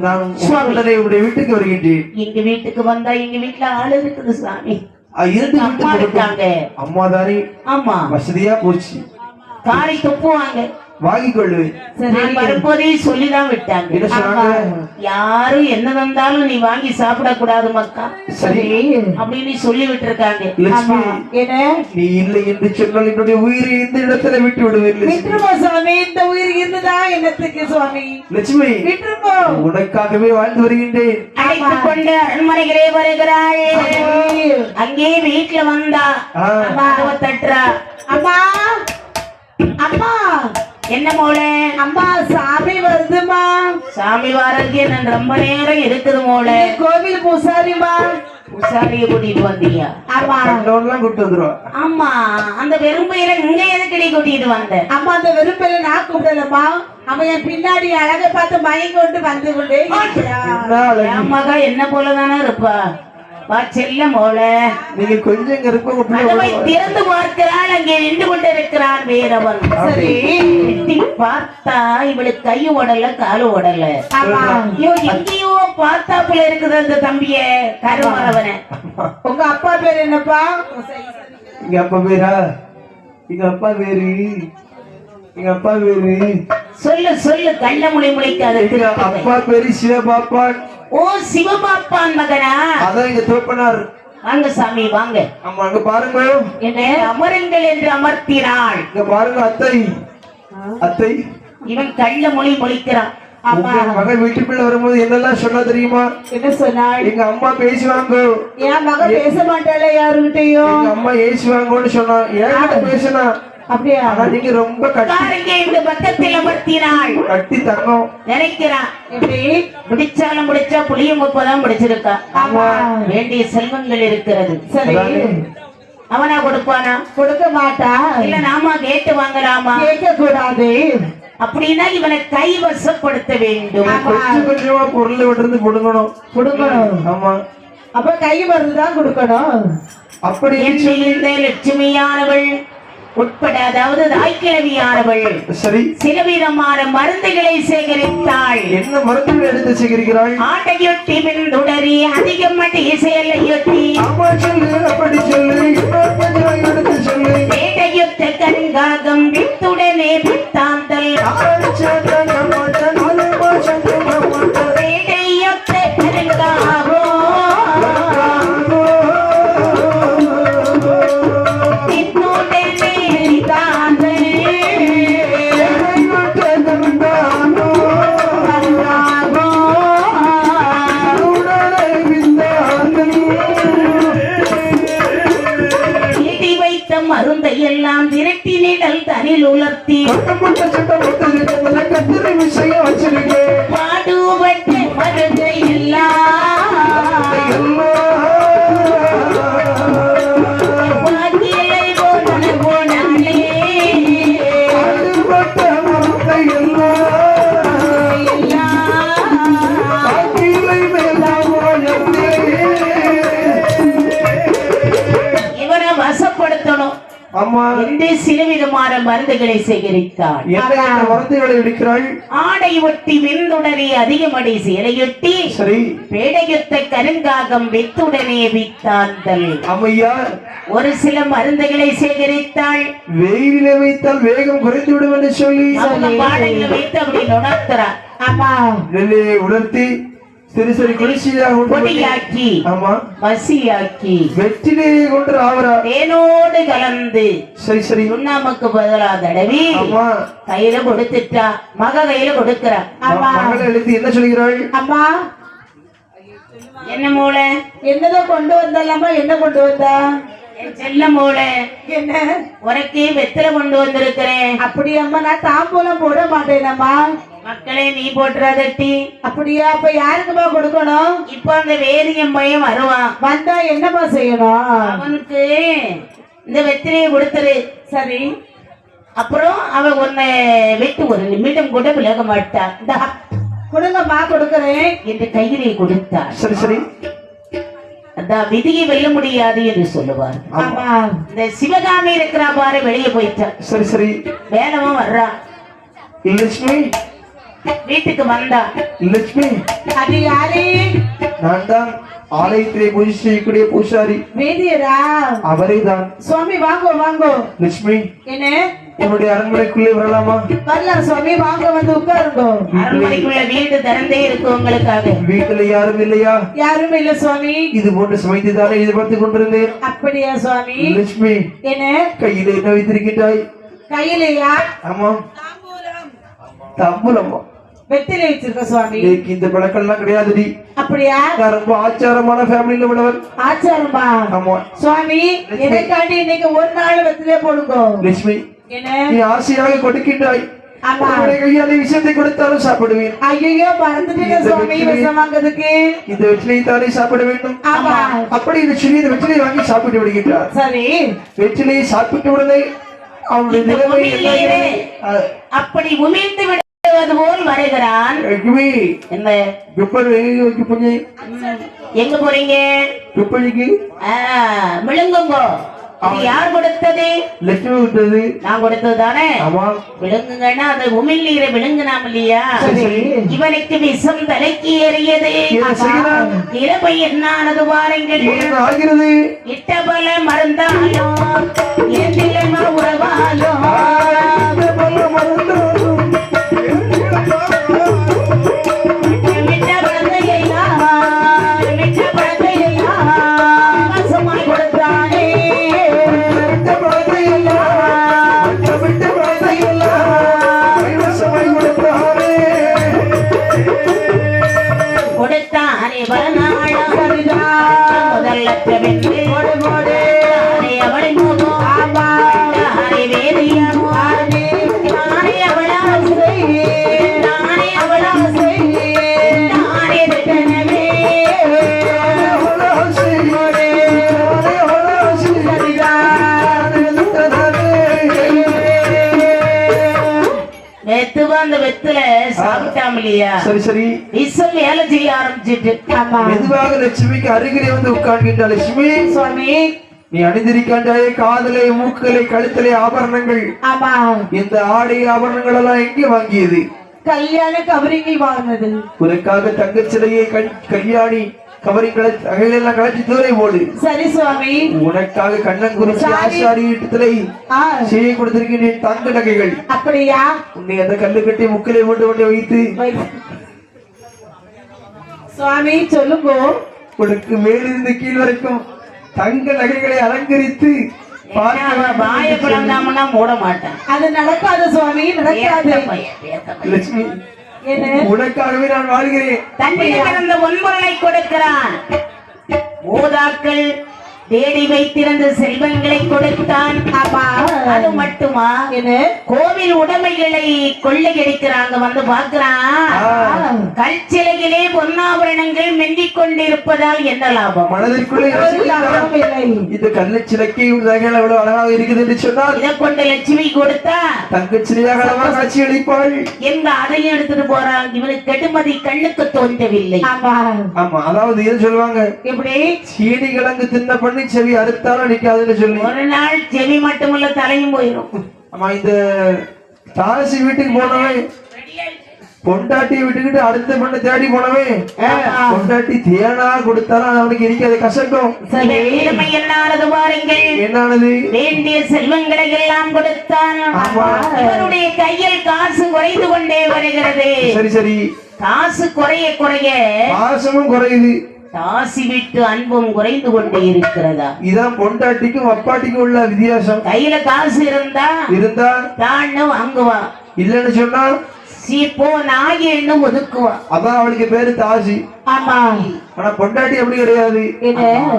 நான் உடனே உடைய வீட்டுக்கு வருகின்றேன். எங்க வீட்டுக்கு வந்தா எங்க வீட்டுல ஆளு இருக்குது சாமி. 2 வீட்டுக்கு அம்மா தானே. ஆமா வசதியா போச்சு. காரை துப்புவாங்க. வாங்கிக் கொள்வேன். நான் வரும்போதே சொல்லிதான் விட்டாங்க. என்ன சொன்னாங்க? யாரும் என்ன வந்தாலும் நீ வாங்கி சாப்பிட கூடாது மக்கா. சரி அப்படின்னு சொல்லி விட்டு இருக்காங்க. லட்சுமி, என்ன நீ இல்லை என்று சொன்னால் என்னுடைய உயிரை இந்த இடத்துல விட்டு விடுவேன். விட்டுருமா சுவாமி? இந்த உயிர் இருந்துதான் என்னத்துக்கு சுவாமி? லட்சுமி, விட்டுருமா? உனக்காகவே வாழ்ந்து வருகின்றேன். அழைத்துக் கொண்டு அரண்மனைகளே வருகிறாள். அங்கே வீட்டுல வந்தா தட்டுறா. அம்மா அம்மா என்ன மோளே? அம்மா சாமி வருதுமா. சாமி வாரதுக்கு என்ன ரொம்ப நேரம் இருக்குது மோளே. கோவில் பூசாரிமா. பூசாரிய கூட்டிட்டு வந்தீங்க? ஆமா. கண்டவன்லாம் கூட்டு வந்துருவா. ஆமா, அந்த வெறும்பையில இங்க எதுக்கடி கூட்டிட்டு வந்த? அம்மா அந்த வெறுப்பையில நான் கூப்பிடலம்மா. அவன் என் பின்னாடி அழகை பார்த்து மயங்கி கொண்டு வந்து கொண்டே இருக்கிறான். என் மகா என்ன போலதானே இருப்பா. வா செல்ல மோள. நீங்க கொஞ்சம் இங்க இருக்க கதவை திறந்து பார்க்கிறாள், அங்கே நின்று கொண்டு இருக்கிறான் வேறவன். சரி. எட்டி பார்த்தா இவளுக்கு கை ஓடல காலு ஓடல. ஆமா. ஐயோ எங்கேயோ பார்த்தாப்புல இருக்குது அந்த தம்பிய கருமாறவன. உங்க அப்பா பேர் என்னப்பா? எங்க அப்பா பேரா? எங்க அப்பா பேரு எங்க அப்பா பேரு சொல்லு சொல்லு, கள்ள முளை முளைக்காத. எங்க அப்பா பேரு சிவபாப்பான். ஓ சிவபாப்பான் மகனா? அதான் எங்க தோப்பனார். வாங்க சாமி வாங்க. ஆமா, அங்க பாருங்க. என்ன அமருங்கள் என்று அமர்த்தினாள். இங்க பாருங்க அத்தை. அத்தை, இவன் கள்ள மொழி மொழிக்கிறான். உங்க மகன் வீட்டுக்குள்ள வரும்போது என்னெல்லாம் சொன்னா தெரியுமா? என்ன சொன்னாள்? எங்க அம்மா பேசுவாங்க. என் மகன் பேச மாட்டாளே யாருகிட்டயும். எங்க அம்மா ஏசுவாங்கன்னு சொன்னா ஏன் பேசினா? அப்படியா? ஆனா நீங்க ரொம்ப பாருங்க, இந்த பக்கத்தில் அமர்த்தினாள். கட்டி தங்கம் நினைக்கிறான். எப்படி? முடிச்சாலும் முடிச்சா புளியும் முப்பதான் முடிச்சிருக்கா. ஆமா. வேண்டிய செல்வங்கள் இருக்கிறது. சரி. அவனா கொடுப்பானா? கொடுக்க மாட்டா. இல்ல நாம கேட்டு வாங்கலாமா? கேட்க கூடாது. அப்படின்னா இவனை கைவசப்படுத்த வேண்டும். கொஞ்சம் கொஞ்சமா பொருள் விட்டு கொடுக்கணும். கொடுக்கணும். ஆமா. அப்ப கை மருந்துதான் கொடுக்கணும். அப்படி என்று இந்த லட்சுமியானவள் உட்பட, அதாவது தாய்க்கிழவியானவள் சரி சில விதமான மருந்துகளை சேகரித்தாள். என்ன மருந்துகள் எடுத்து சேகரிக்கிறாள்? ஆட்டையொட்டி பின்துடரி அதிகம் மட்டி செயலையொட்டி அம்மா சொல்லு, அப்படி சொல்லு, இன்னொரு எடுத்து சொல்லு. வேட்டையொத்த கண்காகம் வித்துடனே பித்தாந்தல். வேட்டையொத்த கண்காகோ மருந்தை எல்லாம் விரட்டி நிழல் தனில் உலர்த்தி பாடுபட்ட மருந்தை எல்லாம் வாக்கிலை போன போனாலே இவனை வசப்படுத்தணும். என்று சில விதமான மருந்துகளை சேகரித்தாள். மருந்துகளை எடுக்கிறாள். ஆடை ஒட்டி விந்துடனே அதிகமடி சேலையொட்டி சரி பேடையொத்த கருங்காகம் வித்துடனே வித்தாந்தல். அம்மையா ஒரு சில மருந்துகளை சேகரித்தாள். வெயிலில வைத்தால் வேகம் குறைந்து விடும் என்று சொல்லி பாடையில வைத்து அப்படி உணர்த்துறாள். ஆமா. உணர்த்தி சரி சரி குளிர்ச்சியாக பொடியாக்கி ஆமா மசியாக்கி வெற்றிலையை கொண்டு ஆவரா தேனோடு கலந்து சரி சரி சுண்ணாமுக்கு பதிலா தடவி ஆமா கையில கொடுத்துட்டா. மக கையில கொடுக்கிறா. மகளை எழுதி என்ன சொல்கிறாள்? அம்மா என்ன மூளை? என்னதான் கொண்டு வந்தாலாமா? என்ன கொண்டு வந்தா? என் செல்ல மூளை, என்ன உனக்கு வெத்தலை கொண்டு வந்திருக்கிறேன். அப்படியாம்மா? நான் தாம்பூலம் போட மாட்டேனம்மா. மக்களே நீ போட்டுறாதட்டி. அப்படியா? அப்ப யாருக்குமா கொடுக்கணும்? இப்ப அந்த வேதியம் பையன் வருவான். வந்தா என்னம்மா செய்யணும்? அவனுக்கு இந்த வெத்திலையை கொடுத்துரு. சரி. அப்புறம் அவன் உன்னை விட்டு ஒரு நிமிடம் கூட விலக மாட்டான். கொடுங்கம்மா, கொடுக்கறேன் என்று கையிலே கொடுத்தார். சரி சரி அதான் விதியை வெல்ல முடியாது என்று சொல்லுவார். ஆமா. இந்த சிவகாமி இருக்கிறா பாரு, வெளியே போயிட்டான். சரி சரி வேலவன் வர்றான். லட்சுமி வீட்டுக்கு வந்தா. லட்சுமி அது யாரு? நான் தான் ஆலயத்திலே பூஜை செய்யக்கூடிய பூசாரி. வேதியரா? அவரே தான். சுவாமி வாங்கோ வாங்கோ. லட்சுமி என்ன உன்னுடைய அரண்மனைக்குள்ளே வரலாமா? வரலாம் சுவாமி, வாங்க, வந்து உட்காருங்க. அரண்மனைக்குள்ள வீடு திறந்தே இருக்கு உங்களுக்காக. வீட்டுல யாரும் இல்லையா? யாரும் இல்ல சுவாமி. இது போன்று சமைத்துதானே எதிர்பார்த்து கொண்டிருந்தேன். அப்படியா சுவாமி? லட்சுமி என்ன கையில என்ன வைத்திருக்கின்றாய்? கையிலையா? ஆமா தாம்பூலமா வெத்திலை வச்சிருக்க சுவாமி. இந்த பழக்கம் எல்லாம் கிடையாதுடி. அப்படியா? நான் ரொம்ப ஆச்சாரமான ஃபேமிலியில உள்ளவர். ஆச்சாரமா? ஆமா சுவாமி, எனக்காண்டி இன்னைக்கு ஒரு நாள் வெத்திலே போடுங்க. லட்சுமி என்ன நீ ஆசையாக கொடுக்கின்றாய். ஆமா. உங்களுடைய கையாலே விஷத்தை கொடுத்தாலும் சாப்பிடுவேன். ஐயோ மறந்துட்டீங்க சுவாமி விஷம் வாங்குறதுக்கு. இந்த வெற்றிலை தானே சாப்பிட வேண்டும். ஆமா. அப்படி இந்த சிறிய வெற்றிலை வாங்கி சாப்பிட்டு விடுகின்றார். சரி. வெற்றிலையை சாப்பிட்ட உடனே அவனுடைய இந்த நிலைமை உமிழ்நீரே அப்படி உமிழ்ந்து விடுவது போல் வருகிறான். என்ன எங்க போறீங்க? விழுங்குங்கோ. இது யார் கொடுத்தது? லட்சுமி கொடுத்தது. நான் கொடுத்தது தானே. விழுங்குங்கன்னா அது உமிழ்நீரை விழுங்கினாம் இல்லையா? இவனுக்கு விஷம் தலைக்கு ஏறியது. நிலைமை என்னானது பாருங்கள். ஆகிறது இட்ட பல மருந்தாலோ என் நிலைமை உறவாலோ அந்த வெத்துல சாப்பிட்டாம் இல்லையா? சரி சரி. விஷம் வேலை செய்ய ஆரம்பிச்சிட்டு மெதுவாக லட்சுமிக்கு அருகிலே வந்து உட்கார்கின்ற லட்சுமி, சுவாமி நீ அணிந்திருக்கின்றாயே காதலை மூக்களை கழுத்தலை ஆபரணங்கள். ஆமா. இந்த ஆடை ஆபரணங்கள் எல்லாம் எங்கே வாங்கியது? கல்யாண கவரிங்கில் வாங்கினது. உனக்காக தங்கச்சிலையை கல்யாணி கவரிங்களை அகையெல்லாம் கலச்சி தூரை போடு. சரி சுவாமி. உனக்காக கண்ணங்குறிச்சி ஆசாரி இடத்திலே செய்ய கொடுத்திருக்கின்ற தங்க நகைகள். அப்படியா? உன்னை அந்த கல்லு கட்டி முக்கிலே கொண்டு கொண்டு வைத்து சுவாமி சொல்லுங்க. உனக்கு மேலிருந்து கீழ் வரைக்கும் தங்க நகைகளை அலங்கரித்து வாயப்பழந்தாமனா மூட மாட்டேன். அது நடக்காது சுவாமி, நடக்காது. லட்சுமி, உனக்காகவே நான் வாழ்கிறேன். தன்னில் பிறந்த ஒன்பொருளை கொடுக்கிறான். மூதாக்கள் தேடி வைத்திருந்த செல்வங்களை கொடுத்தான். அது மட்டுமா, கோவில் உடைமைகளை கொள்ளையடிக்கிறாங்க. வந்து பாக்குறான், கல் சிலையிலே பொன்னாபரணங்கள் மென்னிக் கொண்டிருப்பதால் என்ன லாபம்? மனதிற்குள்ளே இந்த கல்லு சிலைக்கு எவ்வளவு அழகாக இருக்குது என்று சொன்னால், இதை கொண்டு லட்சுமி கொடுத்தா தங்க சிலையாக அழகாக காட்சி அளிப்பாள் என்று அதையும் எடுத்துட்டு போறான். இவனுக்கு கெடுமதி கண்ணுக்கு தோன்றவில்லை. ஆமா, அதாவது என்ன சொல்லுவாங்க, எப்படி சீனி கிழங்கு தின்ன பண்ணி செவி அறுத்தாலும் நிக்காதுன்னு சொல்லி, ஒரு நாள் செவி மட்டுமல்ல தலையும் போயிடும். ஆமா, இந்த தாசி வீட்டுக்கு போனவன் பொண்டாட்டியை விட்டுக்கிட்டு அடுத்த பண்ண தேடி போனவன் பொண்டாட்டி தேனா கொடுத்தாலும் அவனுக்கு இருக்காது, கசக்கும். என்னானது பாருங்கள், என்னானது? வேண்டிய செல்வங்களை எல்லாம் கொடுத்தான். அவனுடைய கையில் காசு குறைந்து கொண்டே வருகிறது. சரி சரி. காசு குறைய குறைய பாசமும் குறையுது, தாசி வீட்டு அன்பும் குறைந்து கொண்டே இருக்கிறதா? இதான் பொண்டாட்டிக்கும் அப்பாட்டிக்கும் உள்ள வித்தியாசம். கையில காசு இருந்தா தான் வாங்குவா, இல்லன்னு சொன்னா சீப்போ நாயின்னு ஒதுக்குவா. அதான் அவளுக்கு பேரு தாசி. ஆமா. ஆனா பொண்டாட்டி அப்படி கிடையாது.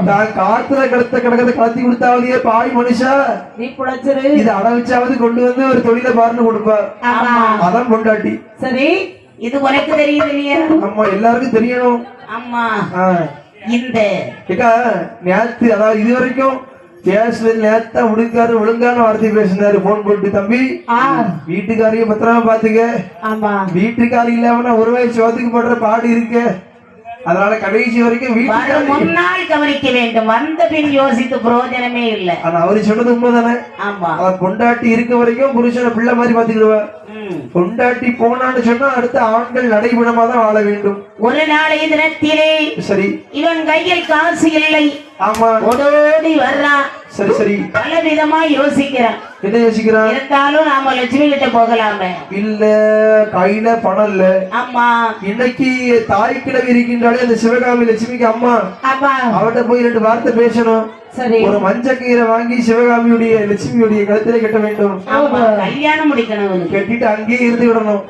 தான் காத்துல கிடக்கத்தை கலத்தி கொடுத்தாவது பாய் மனுஷா நீ புழைச்சிரு, இது அடவிச்சாவது கொண்டு வந்து ஒரு தொழில பாருன்னு கொடுப்பா. அதான் பொண்டாட்டி. சரி, இது உனக்கு தெரியுது இல்லையா? ஆமா, எல்லாருக்கும் தெரியணும். ஆமா. இந்த நேத்து, அதாவது இது வரைக்கும் பேசுறது நேத்தா ஒழுங்கான வார்த்தை பேசினாரு. போன் போட்டு, தம்பி வீட்டுக்காரையும் பத்திரமா பாத்துக்க, வீட்டுக்காரி இல்லாம ஒரு வயசு சோத்துக்கு போடுற பாடு இருக்கு, அதனால கடைசி வரைக்கும் முன்னால் கவனிக்க வேண்டும், வந்த பின் யோசித்து பிரயோஜனமே இல்லை. ஆனா அவரு சொன்னது உண்மைதானே. ஆமா, பொண்டாட்டி இருக்க வரைக்கும் புருஷனை பிள்ளை மாதிரி பாத்துக்கிடுவா. பொண்டாட்டி போனான்னு சொன்னா அடுத்த ஆண்கள் நடைபெணமா தான் வாழ வேண்டும். ஒரு நாளைய தினத்திலே சரி, இவன் கையில் காசு இல்லை. ஆமா, ஓடோடி வர்றான். சரி சரி. பல விதமா யோசிக்கிறான். என்ன யோசிக்கிறான்? இருந்தாலும் நாம லட்சுமி கிட்ட போகலாமே. இல்ல, கையில பணம் இல்ல. ஆமா, இன்னைக்கு தாய் கிழவி இருக்கின்றாலே அந்த சிவகாமி லட்சுமிக்கு அம்மா, அவட்ட போய் 2 வார்த்தை பேசணும். ஒரு மஞ்சக்கீரை வாங்கி சிவகாமியுடைய லட்சுமியுடைய கழுத்திலே கட்ட வேண்டும். கல்யாணம் முடிக்கணும். கட்டிட்டு அங்கேயே இருந்து விடணும்.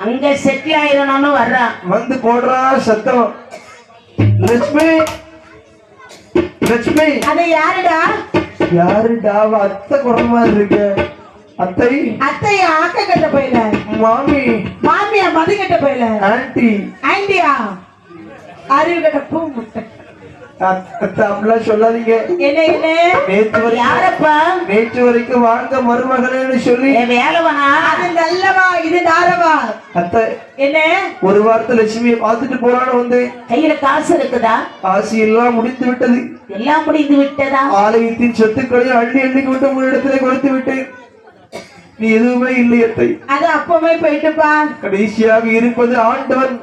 அங்க செட்டில் ஆயிரணும்னு வர்றான். வந்து போடுறா சத்தம், லட்சுமி லட்சுமி. அது யாருடா? யாருடா? அத்தை குறை மாதிரி இருக்கு. அத்தை அத்தையா ஆக்க கட்ட போயில, மாமி மாமியா மது கட்ட போயில, ஆன்ட்டி ஆண்டியா அறிவு கட்ட பூ முட்டை. அத்தை அப்படிலாம் சொல்லாதீங்க. என்ன என்ன யாரப்பா நேற்று வரைக்கும் வாங்க மருமகனேன்னு சொல்லி வேலவனா? அது நல்லவா இது நாரவா? அத்தை என்ன ஒரு வாரத்தை லட்சுமியை பார்த்துட்டு போறான்னு வந்து கையில காசு இருக்குதா? ஆசி எல்லாம் முடிந்து விட்டது. எல்லாம் முடிந்து விட்டதா? ஆலயத்தின் சொத்துக்களையும் அள்ளி அள்ளி கொண்டு உங்களிடத்திலே கொடுத்து விட்டேன். நீ எதுவுமே இல்லை அத்தை. அது அப்பவே போயிட்டுப்பா. கடைசியாக இருப்பது ஆண்டவன்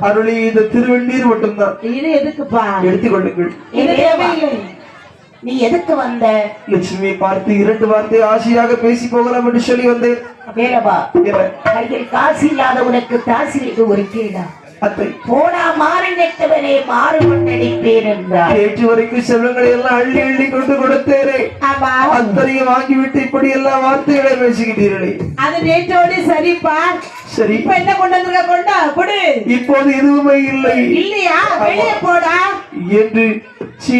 அருளி இந்த திருவெண்ணீர் மட்டும்தான். இது எதுக்குப்பா? எடுத்துக்கொள்ளுங்கள். இது தேவையில்லை. நீ எதுக்கு வந்த? லட்சுமியை பார்த்து 2 வார்த்தை ஆசையாக பேசி போகலாம் என்று சொல்லி வந்தேன். வேலவா, என்ன கையில் காசு இல்லாத உனக்கு காசு இது ஒரு கேடா? அத்தை போனா மாறு நெட்டவனே மாறு கொண்டடிப்பேன் என்றார். நேற்று வரைக்கும் செல்வங்களை எல்லாம் அள்ளி அள்ளி கொண்டு கொடுத்தேனே, ஆமா அத்தனையும் வாங்கிவிட்டு இப்படி எல்லாம் வார்த்தைகளை பேசிக்கிட்டீர்களே. அது நேற்றோடு சரிப்பா. சரி, இப்ப என்ன கொண்டு வந்திருக்க? கொண்டா கொடு. இப்போது எதுவுமே இல்லை இல்லையா? வெளியே போடா என்று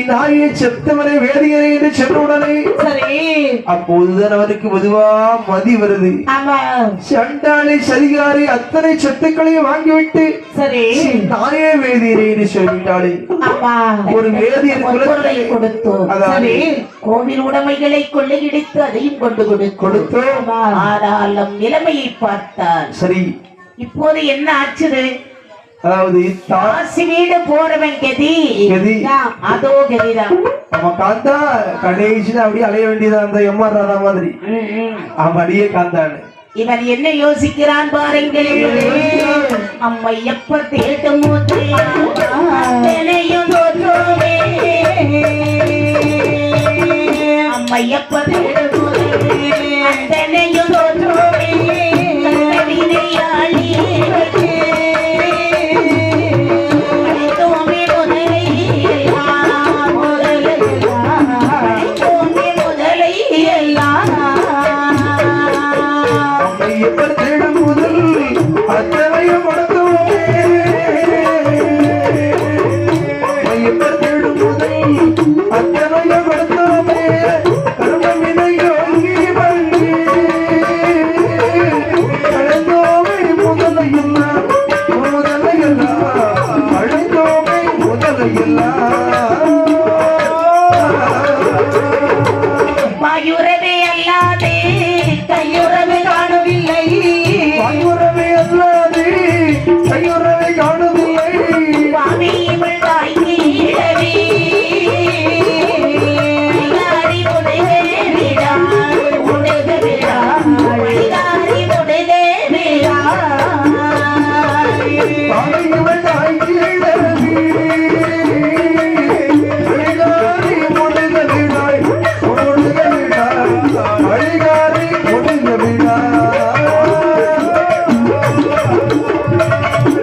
நாயை செத்தவனை வேதியனை என்று சொன்னவுடனே சரி. அப்போதுதான் அவனுக்கு பொதுவா மதி வருது. ஆமா சண்டாளி சரிகாரி அத்தனை சொத்துக்களையும் வாங்கிவிட்டு சரி. நாயே வேதியனை என்று சொல்லிட்டாளே. ஆமா ஒரு வேதியன் பொருளை கொடுத்தோம். அதாவது கோவில் உடைமைகளை கொள்ளையடித்து அதையும் கொண்டு கொடுத்தோம். ஆனாலும் நிலைமையை பார்த்தால் சரி, இப்போது என்ன ஆச்சுது? அதாவது காசு வீடு போறவன் கதி கதி அதோ கதிதான். அவன் காந்தா கடைசியில அப்படியே அலைய வேண்டியதா அந்த எம்ஆர் ராதா மாதிரி அவன் அடியே காந்தான்னு. இவன் என்ன யோசிக்கிறான் பாருங்கள். அம்மை எப்ப தேட்டும் போது அத்தனையும் தோற்றோமே, அம்மை எப்ப தேடும் போது அத்தனையும் தோற்றோமே, வாயுறவே அல்லாதே கையுறவே காணவில்லை, வாயுறவே அல்லாது கையுறவை காணவில்லை. சுவாமி இவள் தாய்க்கீழவே வழிகாரி உடைவே விடாள், உடைக விடாள், வழிகாரி உடைவே விடாள். இவள் தாய்க்கீழவி வழிகாரி முடிந்த விடாய், கொடுங்க விடாய், வழிகாரி முடிந்த விடாய்.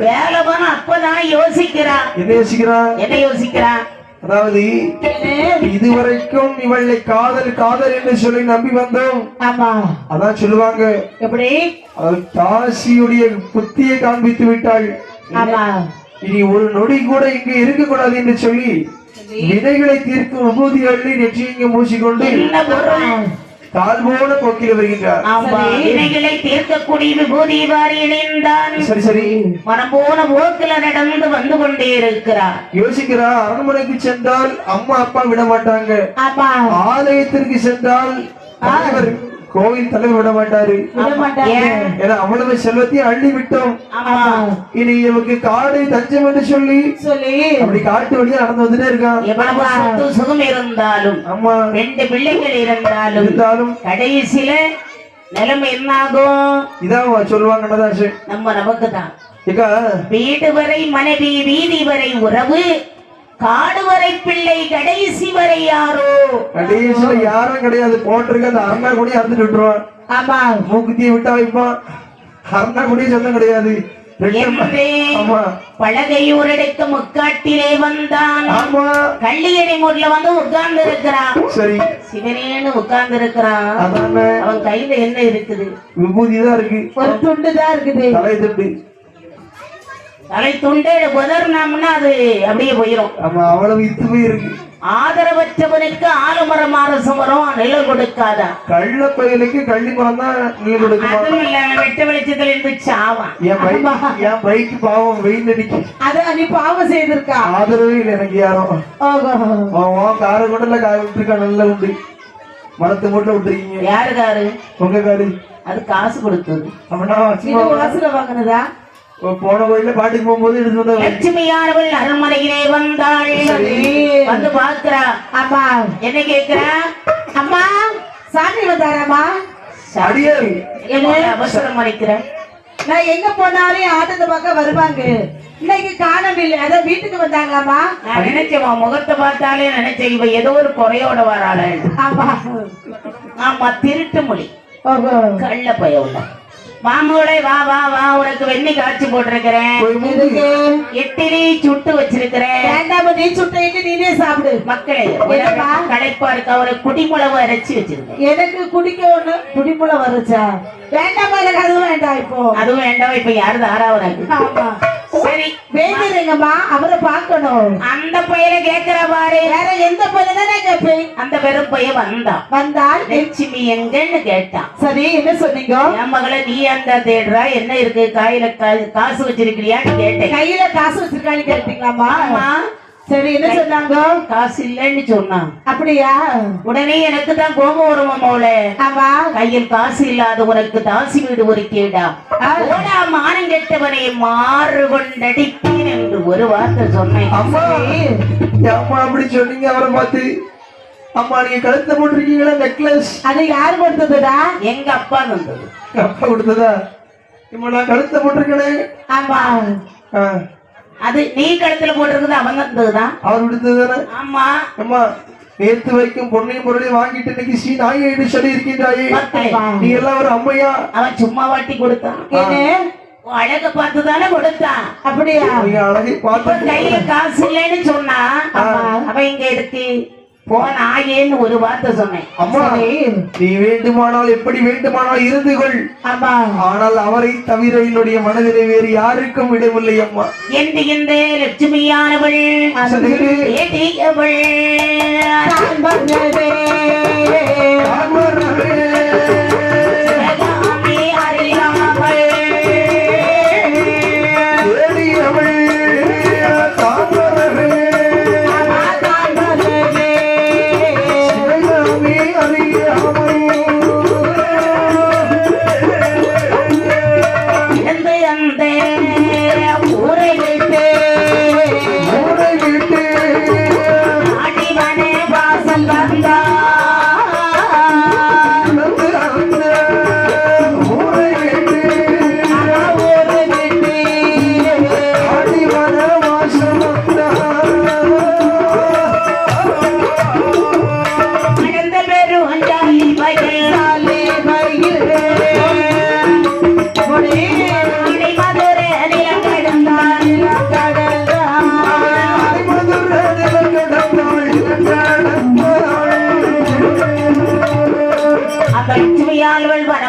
வேலவன் அப்பதான் யோசிக்கிறான். என்ன யோசிக்கிறான்? என்ன யோசிக்கிறான்? அதாவது இதுவரைக்கும் இவளை காதல் காதல் என்று சொல்லி நம்பி வந்தோம். ஆமா அதான் சொல்லுவாங்க, எப்படி? அதாவது தாசியுடைய புத்தியை காண்பித்து விட்டாள். ஆமா இனி ஒரு நொடி கூட இங்கே இருக்கக்கூடாது என்று சொல்லி வினைகளை தீர்க்கும் விபூதி அள்ளி நெற்றியை மூசிக்கொண்டு என்ன பொருள்? கால் போல போக்கில் வருகின்றார். ஆமா, வினைகளை தீர்க்கக்கூடிய விபூதி வாரி இணைந்தான். சரி சரி, மனம் போன போக்கில நடந்து வந்து கொண்டே இருக்கிறார். யோசிக்கிறா. அரண்மனைக்கு சென்றால் அம்மா அப்பா விட மாட்டாங்க. ஆமா ஆலயத்திற்கு சென்றால் தலைவர் கோவில் தலைவர் விட மாட்டாரு. விட மாட்டாங்க. ஏன்னா அவ்வளவு செல்வத்தையும் அள்ளி விட்டோம். ஆமா, இனி நமக்கு காடு தஞ்சம் என்று சொல்லி சொல்லி அப்படி காட்டு வழியா நடந்து வந்துட்டே இருக்கான். எவ்வளவு சொத்து சுகம் இருந்தாலும், அம்மா 2 பிள்ளைகள் இருந்தாலும் இருந்தாலும் கடைசியில நிலைமை என்ன ஆகும்? இதான் சொல்லுவாங்க கண்ணதாசு. நமக்கு தான் ஏக்கா, வீடு வரை மனைவி, வீதி வரை உறவு, காடு வரை பிள்ளை, கடைசி வரை யாரோ. கடைசியில யாரும் கிடையாது. போட்டிருக்க அந்த அருணா கொடியை அறுத்துட்டு விட்டுருவான். ஆமா மூக்குத்தியை விட்டா வைப்பான். அருணா கொடியை சொந்தம் கிடையாது. ஆமா பழகையூரடைக்க முக்காட்டிலே வந்தான். ஆமா கள்ளியடை மூட்ல வந்து உட்கார்ந்து இருக்கிறான். சரி, சிவனேன்னு உட்கார்ந்து இருக்கிறான். அதானே அவன் கையில என்ன இருக்குது? விபூதி தான் இருக்கு. ஒரு துண்டு தான் இருக்குது. தலை துண்டு. தலை துண்டை உதறினோம்னா அது அப்படியே போயிரும். ஆமா, அவ்வளவு இத்து போய் இருக்கு. ஆதரவற்றவனுக்கு ஆலமரம் அரசம் வரும் நிழல் கொடுக்காதா. கள்ள பயலுக்கு கள்ளி மரம் தான் நிழல் கொடுக்குமா? அதுவும் இல்ல வெட்ட வெளிச்சத்துல இருந்து சாவான். என் பைக்கு பாவம் வெயில் அடிக்கு. அதான் நீ பாவம் செய்திருக்கா. ஆதரவே இல்லை எனக்கு யாரும். காரை கொண்டு காய விட்டுருக்கா. நல்லா உண்டு மரத்தை மட்டும் விட்டுருக்கீங்க. யாரு காரு? உங்க காரு. அது காசு கொடுத்தது. அப்படின்னா வாசல வாங்கினதா? போன கோயில பாட்டுக்கு போகும்போது எடுத்து வந்த லட்சுமியானவள் அரண்மனையிலே வந்தாள். வந்து பாக்குறா. அம்மா என்ன கேக்குறா? அம்மா சாமி வந்தாராமா? அடியாரு என்ன அவசரம் அடிக்கிற? நான் எங்க போனாலும் ஆட்டத்தை பார்க்க வருவாங்க. இன்னைக்கு காணவில்லை. அதான் வீட்டுக்கு வந்தாங்களாமா? நான் நினைச்சேன் உன் முகத்தை பார்த்தாலே நினைச்சேன் இவ ஏதோ ஒரு குறையோட வராள. ஆமா ஆமா திருட்டு மொழி. கள்ள பயம். மாமூளை வா வா வா, உனக்கு வெண்ணி காய்ச்சி போட்டிருக்கிறேன். எட்டிலி சுட்டு வச்சிருக்கிறேன். வேண்டாம நீ சுட்டு நீனே சாப்பிடு. மக்களே களைப்பா இருக்கு. அவரை குடிமுளவு அரைச்சி வச்சிருக்கேன். எனக்கு குடிக்க ஒண்ணு குடிமுளவு வரைச்சா வேண்டாமா? எனக்கு அதுவும் வேண்டாம். இப்போ அதுவும் வேண்டாம். இப்ப யாரு தாராவராங்க? ஆமா சரி வேண்டுறீங்கம்மா. அவரை பார்க்கணும். அந்த பையனை கேட்கிற பாரு. வேற எந்த பையனை தான் கேட்பேன். அந்த வெறும் பையன் வந்தால் லட்சுமி எங்கன்னு கேட்டான். சரி என்ன சொன்னீங்க? என் மகளை நீ அந்த தேடுறா, என்ன இருக்கு கையில காசு வச்சிருக்கிறியான்னு கேட்டேன். கையில காசு வச்சிருக்கான்னு கேட்டீங்களாமா? ஆமா. சரி என்ன சொன்னாங்க? காசு இல்லைன்னு சொன்னான். அப்படியா? உடனே எனக்கு தான் கோபம் வருமா மோளே. ஆமா கையில் காசு இல்லாத உனக்கு தாசி வீடு ஒரு கேடா ஓடா மானம் கெட்டவனை மாறு கொண்டடிப்பேன் என்று ஒரு வார்த்தை சொன்னேன். அம்மா அம்மா அப்படி சொன்னீங்க அவரை பார்த்து. அம்மா நீங்க கழுத்த போட்டிருக்கீங்களா நெக்லஸ்? அது யாரு கொடுத்ததுடா? எங்க அப்பா தந்தது. அப்பா கொடுத்ததா? இப்ப நான் கழுத்த போட்டிருக்கேன். ஆமா அது நீ கழுத்துல போட்டிருக்குது அவன் தந்ததுதான். அவர் கொடுத்ததுதானே? ஆமா. அம்மா நேத்து வைக்கும் பொண்ணையும் பொருளையும் வாங்கிட்டு இன்னைக்கு சீ நாயை சொல்லி இருக்கின்றாயே. நீ எல்லாம் ஒரு அம்மையா? அவன் சும்மா வாட்டி கொடுத்தான். அழக பார்த்துதானே கொடுத்தான். அப்படியா? அழகை பார்த்து கையில காசு இல்லைன்னு சொன்னா அவன் இங்க இருக்கு போனாயேன்னு ஒரு வார்த்தை சொன்னேன். அம்மா நீ வேண்டுமானால் எப்படி வேண்டுமானால் இருந்து கொள். ஆனால் அவரை தவிர என்னுடைய மனதிலே வேறு யாருக்கும் விடவில்லை அம்மா என்று இந்த லட்சுமியானவள்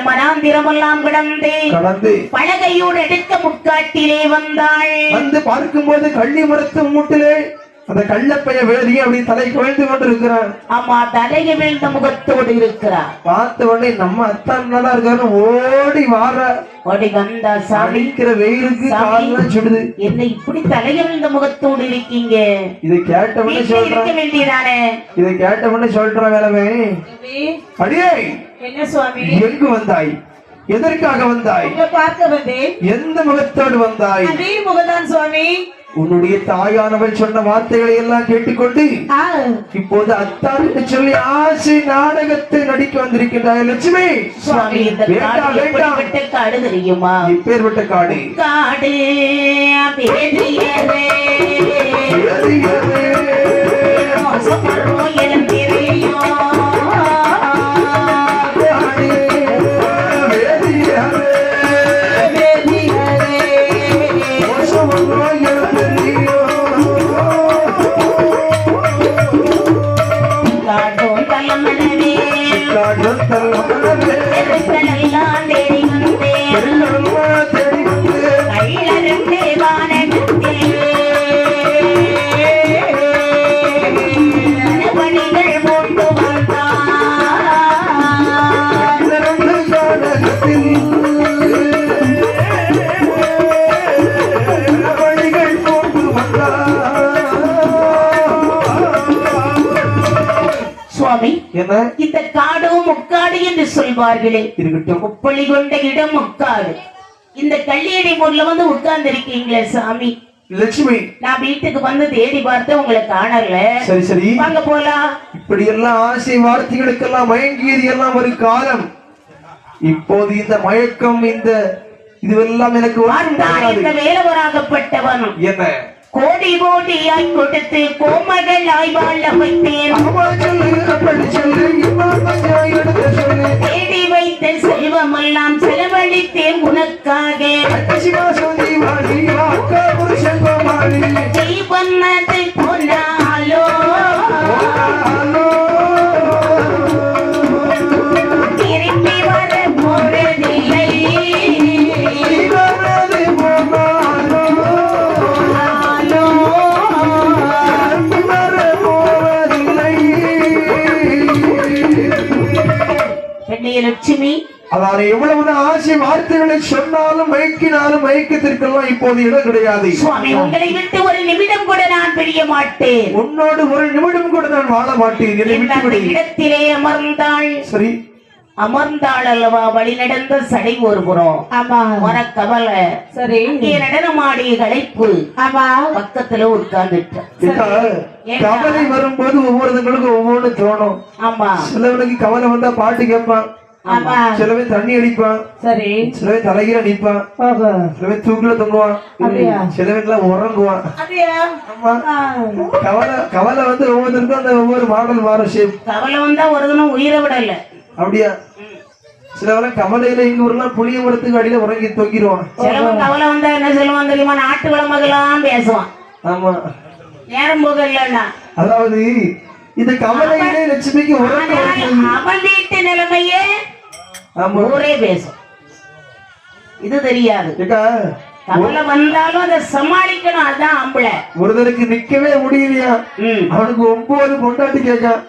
மனாந்திரமெல்லாம் கடந்து பலகையோடு எடுத்த முட்காட்டிலே வந்தாள். வந்து பார்க்கும்போது கள்ளி மரத்து மூட்டிலே அந்த கள்ளப்பைய வேதியை அப்படி தலை குழைந்து கொண்டு இருக்கிறான். ஆமா தலையை வீழ்ந்த முகத்தோடு இருக்கிறார். பார்த்த உடனே நம்ம அத்தான் நல்லா இருக்காரு ஓடி வார ஓடி வந்தா சாமிக்கிற வெயிலுக்கு கால்லாம் சுடுது. என்ன இப்படி தலையை வீழ்ந்த முகத்தோடு இருக்கீங்க? இதை கேட்டவனே சொல்றான் வேண்டியதானே. இதை கேட்டவனே சொல்றான் வேலவே. அடியே என்ன சுவாமி எங்கு வந்தாய்? எதற்காக வந்தாய்? பார்க்க வந்தேன். எந்த முகத்தோடு வந்தாய்? அதே முகத்தான் சுவாமி. உன்னுடைய தாயானவள் சொன்ன வார்த்தைகளை எல்லாம் கேட்டுக்கொண்டு இப்போது அத்தான் என்று சொல்லி ஆசை நாடகத்தை நடிக்க வந்திருக்கின்றாய் லட்சுமி. சுவாமி இந்த காடு தெரியுமா? இப்பேற்பட்ட காடு காடு என்ன இந்த காடும் முக்காடு என்று சொல்வார்களே, இருக்கட்டும். முப்பள்ளி கொண்ட இடம் முக்காடு. இந்த கல்லியடி முறையில வந்து உட்கார்ந்து இருக்கீங்களே சாமி, லட்சுமி, நான் வீட்டுக்கு வந்து தேடி பார்த்து உங்களை காணல. சரி சரி, வாங்க போலாம். இப்படி எல்லாம் ஆசை வார்த்தைகளுக்கெல்லாம் மயங்கியது எல்லாம் ஒரு காலம். இப்போது இந்த மயக்கம், இந்த இதுவெல்லாம் எனக்கு இந்த வேலவராகப்பட்டவன் என்ன கோடி கோடியாய் கொடுத்து கோமகளாய் வாழ வைத்தேன். தேடி வைத்த செல்வமெல்லாம் செலவழித்தேன் உனக்காக. நீ பண்ணது போனாலோ திரும்பி வர போறதில்லை. லட்சுமி, அதாவது எவ்வளவு ஆசை வார்த்தைகளை சொன்னாலும் மயக்கினாலும் மயக்கத்திற்கெல்லாம் இப்போது இடம் கிடையாது. சுவாமி, உங்களை விட்டு ஒரு நிமிடம் கூட நான் பிரிய மாட்டேன். உன்னோடு ஒரு நிமிடம் கூட நான் வாழ மாட்டேன். இடத்திலே அமர்ந்தாள். சரி, அமர்ந்தாள் அல்லவா? வழி நடந்த சடை ஒரு புறம், ஆமா, மரக்கவலை. சரி, இங்கே நடனமாடிய களைப்பு, ஆமா, பக்கத்துல உட்கார்ந்துட்டு. கவலை வரும்போது ஒவ்வொருத்தங்களுக்கும் ஒவ்வொன்னு தோணும். ஆமா, சிலவனுக்கு கவலை வந்தா பாட்டு கேட்பான், சிலவன் தண்ணி அடிப்பான், சரி, சிலவன் தலைகீழ நிற்பான், சிலவன் தூக்குல தொங்குவான், சிலவன் எல்லாம் உறங்குவான். கவலை வந்து ஒவ்வொருத்தருக்கும் அந்த ஒவ்வொரு மாடல் மாறும் ஷேப். கவலை வந்தா ஒரு தினம் உயிரை விடல. அப்படியா? சிலவெல்லாம் கவலையில எங்க ஊர்லாம் புளிய மரத்துக்கு அடியில உறங்கி தொங்கிடுவான். சிலவன் கவலை வந்தா என்ன சொல்லுவான் தெரியுமா? நாட்டு விளம்பரம் பேசுவான். ஆமா, நேரம் போக இல்லன்னா. அதாவது இந்த கவலையிலே லட்சுமிக்கு அவன் வீட்டு நிலைமையே ஊரே பேசும். இது தெரியாது. கவலை வந்தாலும் அதை சமாளிக்கணும். அதுதான் ஆம்பளை. ஒருத்தருக்கு நிக்கவே முடியலையா, அவனுக்கு 9 பொண்டாட்டி கேட்கான்.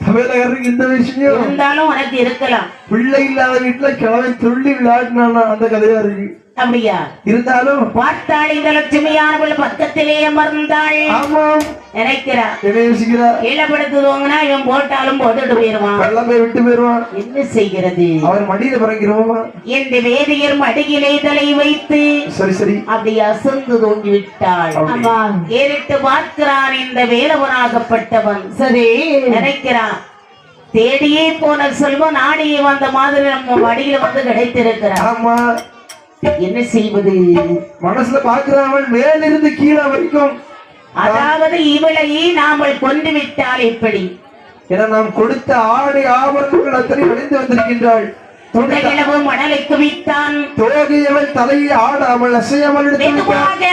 தமிழகருக்கு இந்த விஷயம் இருந்தாலும் உனக்கு இருக்கலாம். பிள்ளை இல்லாத வீட்டுல கிழமை துள்ளி விளையாடினானா அந்த கதையா இருக்கு. அப்படியா? இருந்தாலும் பார்த்தாள் இந்த லட்சுமியானவள் பக்கத்திலே அமர்ந்தாள். ஆமாம், நினைக்கிறா, என்ன யோசிக்கிறா? கீழப்படுத்துவாங்கன்னா இவன் போட்டாலும் போட்டுட்டு போயிருவான், எல்லாமே விட்டு போயிருவான். என்ன செய்கிறது? அவர் மடியில பிறக்கிறோமா எந்த வேதியர் மடியிலே தலை வைத்து சரி சரி அப்படி அசந்து தூங்கி விட்டாள். ஏறிட்டு பார்க்கிறான் இந்த வேலவனாகப்பட்டவன். சரி, நினைக்கிறான், தேடியே போன செல்வம் நாடியே வந்த மாதிரி நம்ம மடியில வந்து கிடைத்திருக்கிறான். ஆமா, என்ன செய்வது? மனசுல பாக்குறவன் மேலிருந்து கீழே வரைக்கும், அதாவது இவளை நாமல் கொண்டு விட்டால் எப்படி? என நாம் கொடுத்த ஆடை ஆபரணங்கள் அத்தனை விளைந்து வந்திருக்கின்றாள். மணலை குவித்தான். தோகையவள் தலையை ஆடாமல் அசையாமல்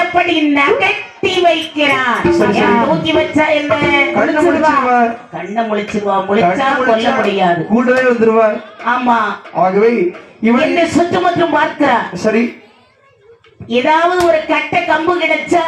அப்படி நகட்டி வைக்கிறான். தூக்கி வச்சா என்ன? கண்ணை முழிச்சிருவா. முழிச்சா கொல்ல முடியாது, கூடவே வந்துருவார். ஆமா, ஆகவே இவன் என்ன சுற்றுமுற்றும் பார்க்கிறா. சரி, ஏதாவது ஒரு கட்டை கம்பு கிடைச்சா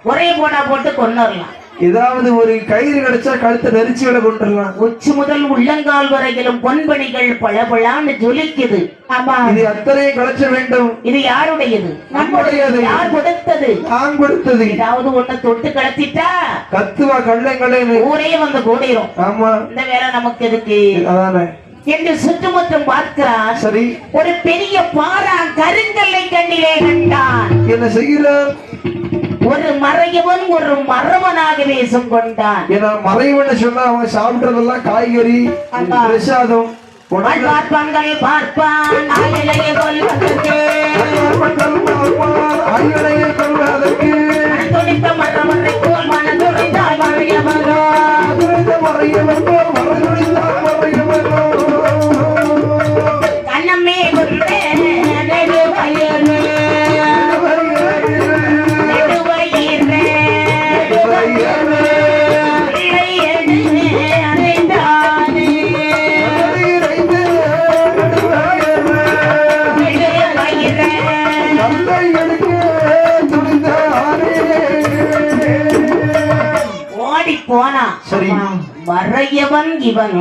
ஒரே போடா போட்டு கொண்டுடலாம். ஏதாவது ஒரு கயிறு கிடைச்சா கழுத்தை நெரிச்சு விட கொண்டுடலாம். உச்சி முதல் உள்ளங்கால் வரையிலும் பொன்பணிகள் பளபளான்னு ஜொலிக்குது. ஆமா, இது அத்தனை கலைச்ச வேண்டும். இது யாருடையது? நம்முடையது. யார் கொடுத்தது? நான் கொடுத்தது. ஏதாவது ஒண்ணு தொட்டு கலத்திட்டா கத்துவா கள்ளங்களே ஊரே வந்து கூடிரும். ஆமா, இந்த வேலை நமக்கு எதுக்கு? அதானே என்று சுற்றுமுற்றும் பார்க்கிறான். சரி, ஒரு பெரிய பாரா கருங்கல்லை கண்ணிலே கண்டான். என்ன செய்கிறான்? ஒரு மறையவன் ஒரு மரவனாக வேஷம் கொண்டான். ஏன்னா மறைவன் சொன்னா அவன் சாப்பிட்டதெல்லாம் காய்கறி, பிரசாதம். பார்ப்பான்கள் பார்ப்பான் ஆயிலையை கொல்வதற்கு, ஆயிலையை கொல்வதற்கு துடித்த மரவனை போல் மனதுடைந்தால் மறையவனோ, கண்ணமே கொண்டே நெடுவயிறு போனா. சரி, மறையவன் இவன்.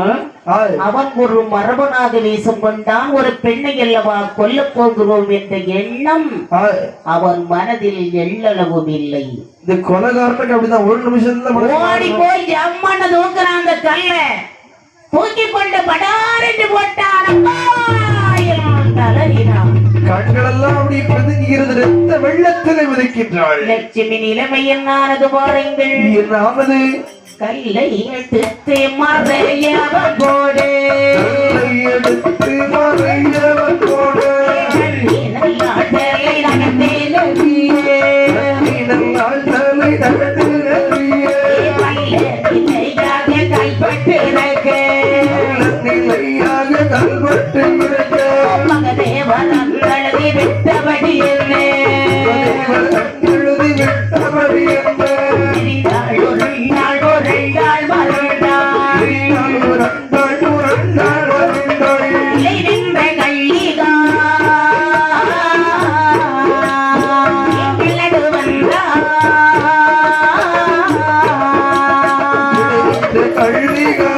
அவன் ஒரு மரபனாக வேஷம் கொண்டான். ஒரு பெண்ணை அல்லவா கொல்ல போகிறோம் என்ற எண்ணம் அவன் மனதில் எள்ளளவும் இல்லை. இந்த கொலைகாரனுக்கு அப்படிதான் ஒரு நிமிஷத்துல ஓடி போய் ஜம்மன்னு தூக்குறான் அந்த கல்ல தூக்கி கொண்டு படாரென்று போட்டான் கண்களெல்லாம் அப்படி பிதுங்குகிறது, ரத்த வெள்ளத்திலே விதைக்கின்றாள். லட்சுமி நிலைமை என்னானது பாருங்கள். என்னாவது கல்லை எடுத்து மறையவன் போடு, கல்லை எடுத்து மறையவன் போடு, நல்லாள் தலை நடந்தேனவியே, நல்லாள் தலை நடந்தேனவியே, நிலையாக கைப்பட்டு இருக்க, நிலையாக கல்வெட்டு இருக்க, மகதேவன் அந்தளதி விட்டபடி என்ன, எழுதி விட்டபடி என்ன, ஒரு நாள் மறுநாள் இலை நின்ற கள்ளிகா கிளடு வந்தாள், கள்ளிகா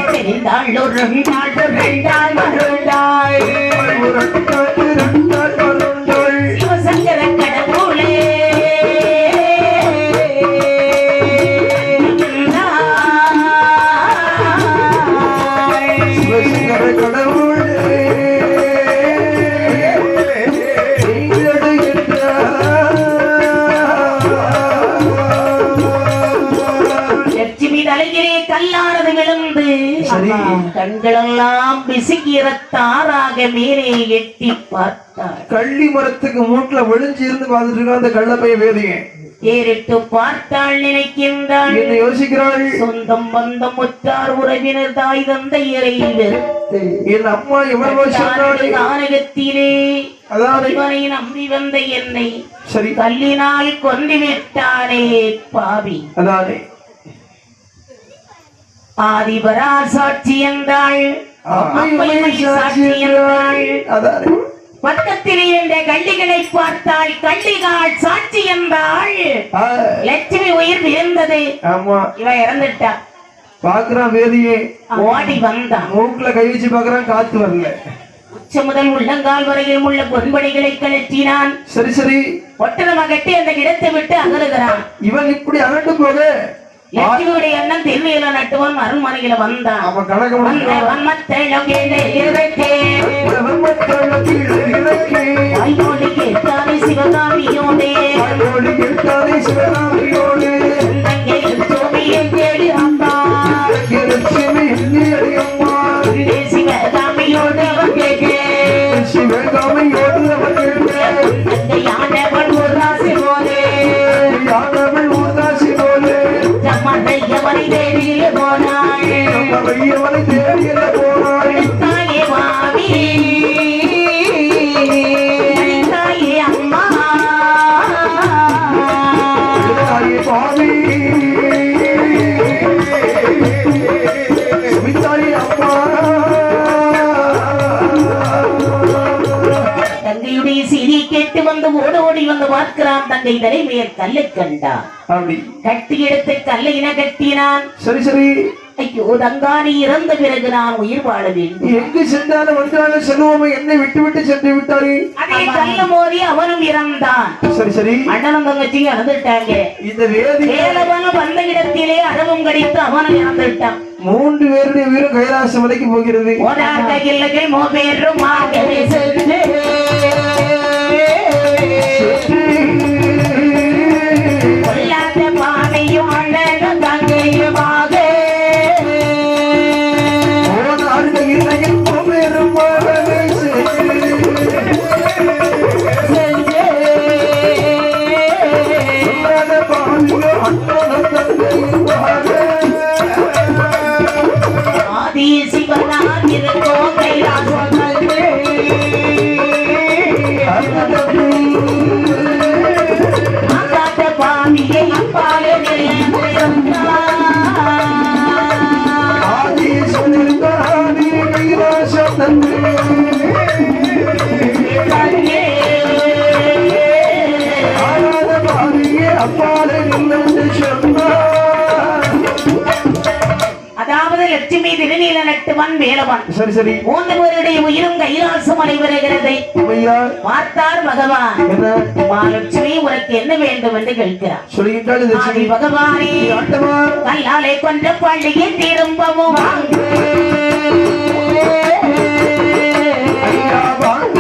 தெரிந்தாள் ஒரு நாள் மறுநாள் சிவசங்கர கடவுளே லட்சுமி தலையிலே கல்லானது விழுந்து கண்களெல்லாம் பிசுகிறத்தாராக மேலே எட்டி பார்த்தாள். கள்ளி மரத்துக்கு மூட்டுல விழிஞ்சு இருந்து பார்த்துட்டு இருக்க அந்த கள்ளப்பைய வேதிங்க ஏறிட்டு பார்த்தாள், நினைக்கின்றாள், என்ன யோசிக்கிறாள், சொந்தம் பந்தம் உற்றார் உறவினர் தாய் தந்தையரை வெறுத்து என் அம்மா எவ்வளவோ சொன்னாலே நாடகத்திலே அதாவது இவனை நம்பி வந்த என்னை சரி கல்லினால் கொண்டு விட்டானே பாவி. அதானே ஆதிபரா சாட்சி என்றாள், அம்மையுமே சாட்சி என்றாள். அதானே பக்கத்தில் இருந்த கள்ளிகளை பார்த்தாள், கள்ளிகாள் சாட்சி என்றாள். லட்சுமி உயிர் விழுந்தது, ஆமா இவ இறந்துட்டா. பாக்குறான் வேதியே, ஓடி வந்தான், மூக்குல கை வச்சு பாக்குறான், காத்து வரல. உச்ச முதல் உள்ளங்கால் வரையில் உள்ள பொன்படிகளை கழற்றினான். சரி சரி ஒட்டனமா கட்டி அந்த இடத்தை விட்டு அகலுகிறான். இவன் இப்படி அகட்டு போக லட்சுமியுடைய எண்ணம் திருமையில நட்டுவன் அருண்மனையில வந்தான். அவன் கணக்கு கேட்டானே சிவகாமியோடே தேடி வந்தான். சிவகாமியோடு அவன் யானவன் ஒரு ராசி போலே எவனை தேடிய போனாள், தாயே மாமி தாயே அம்மா தங்கையுடைய செய்தியை கேட்டு வந்து ஓடி வந்து பார்க்கிறான். தங்கை தலைமையர் கல்லை கண்டான், கட்டி எடுத்து கல்லையின கட்டினான். சரி சரி ஐயோ தங்கானி இறந்த பிறகு நான் உயிர் வாழ வேண்டும், எங்கு சென்றாலும் வந்தாலும் செல்வமே என்னை விட்டு விட்டு சென்று விட்டாரு. அதே கல்ல மோதி அவனும் இறந்தான். சரி சரி அண்ணனும் தங்கச்சியும் இறந்துட்டாங்க. இந்த வேலவனும் வந்த இடத்திலே அடவும் கடித்து அவனும் இறந்துட்டான். 3 பேருடைய வீரம் கைலாச மலைக்கு போகிறது. கையில் மோபேரும் கொல்லாத பானையும் அண்ணனும் தங்கையுமாக ஆதி சிவனார் இருக்கோ கைலாச லட்சுமி திருநீல நட்டுவன் வேலவன் சரி சரி மூன்று பேருடைய உயிரும் கைலாசம் அடைவருகிறது. ஐயா பார்த்தார் பகவான் என்ன மகாலட்சுமி உனக்கு என்ன வேண்டும் என்று கேட்கிறார். சொல்லுகின்றாள் ஆதி லட்சுமி பகவானே ஆண்டவா கல்லாலை கொன்ற பள்ளியை திரும்பவும் வாங்க. ஐயா வாங்க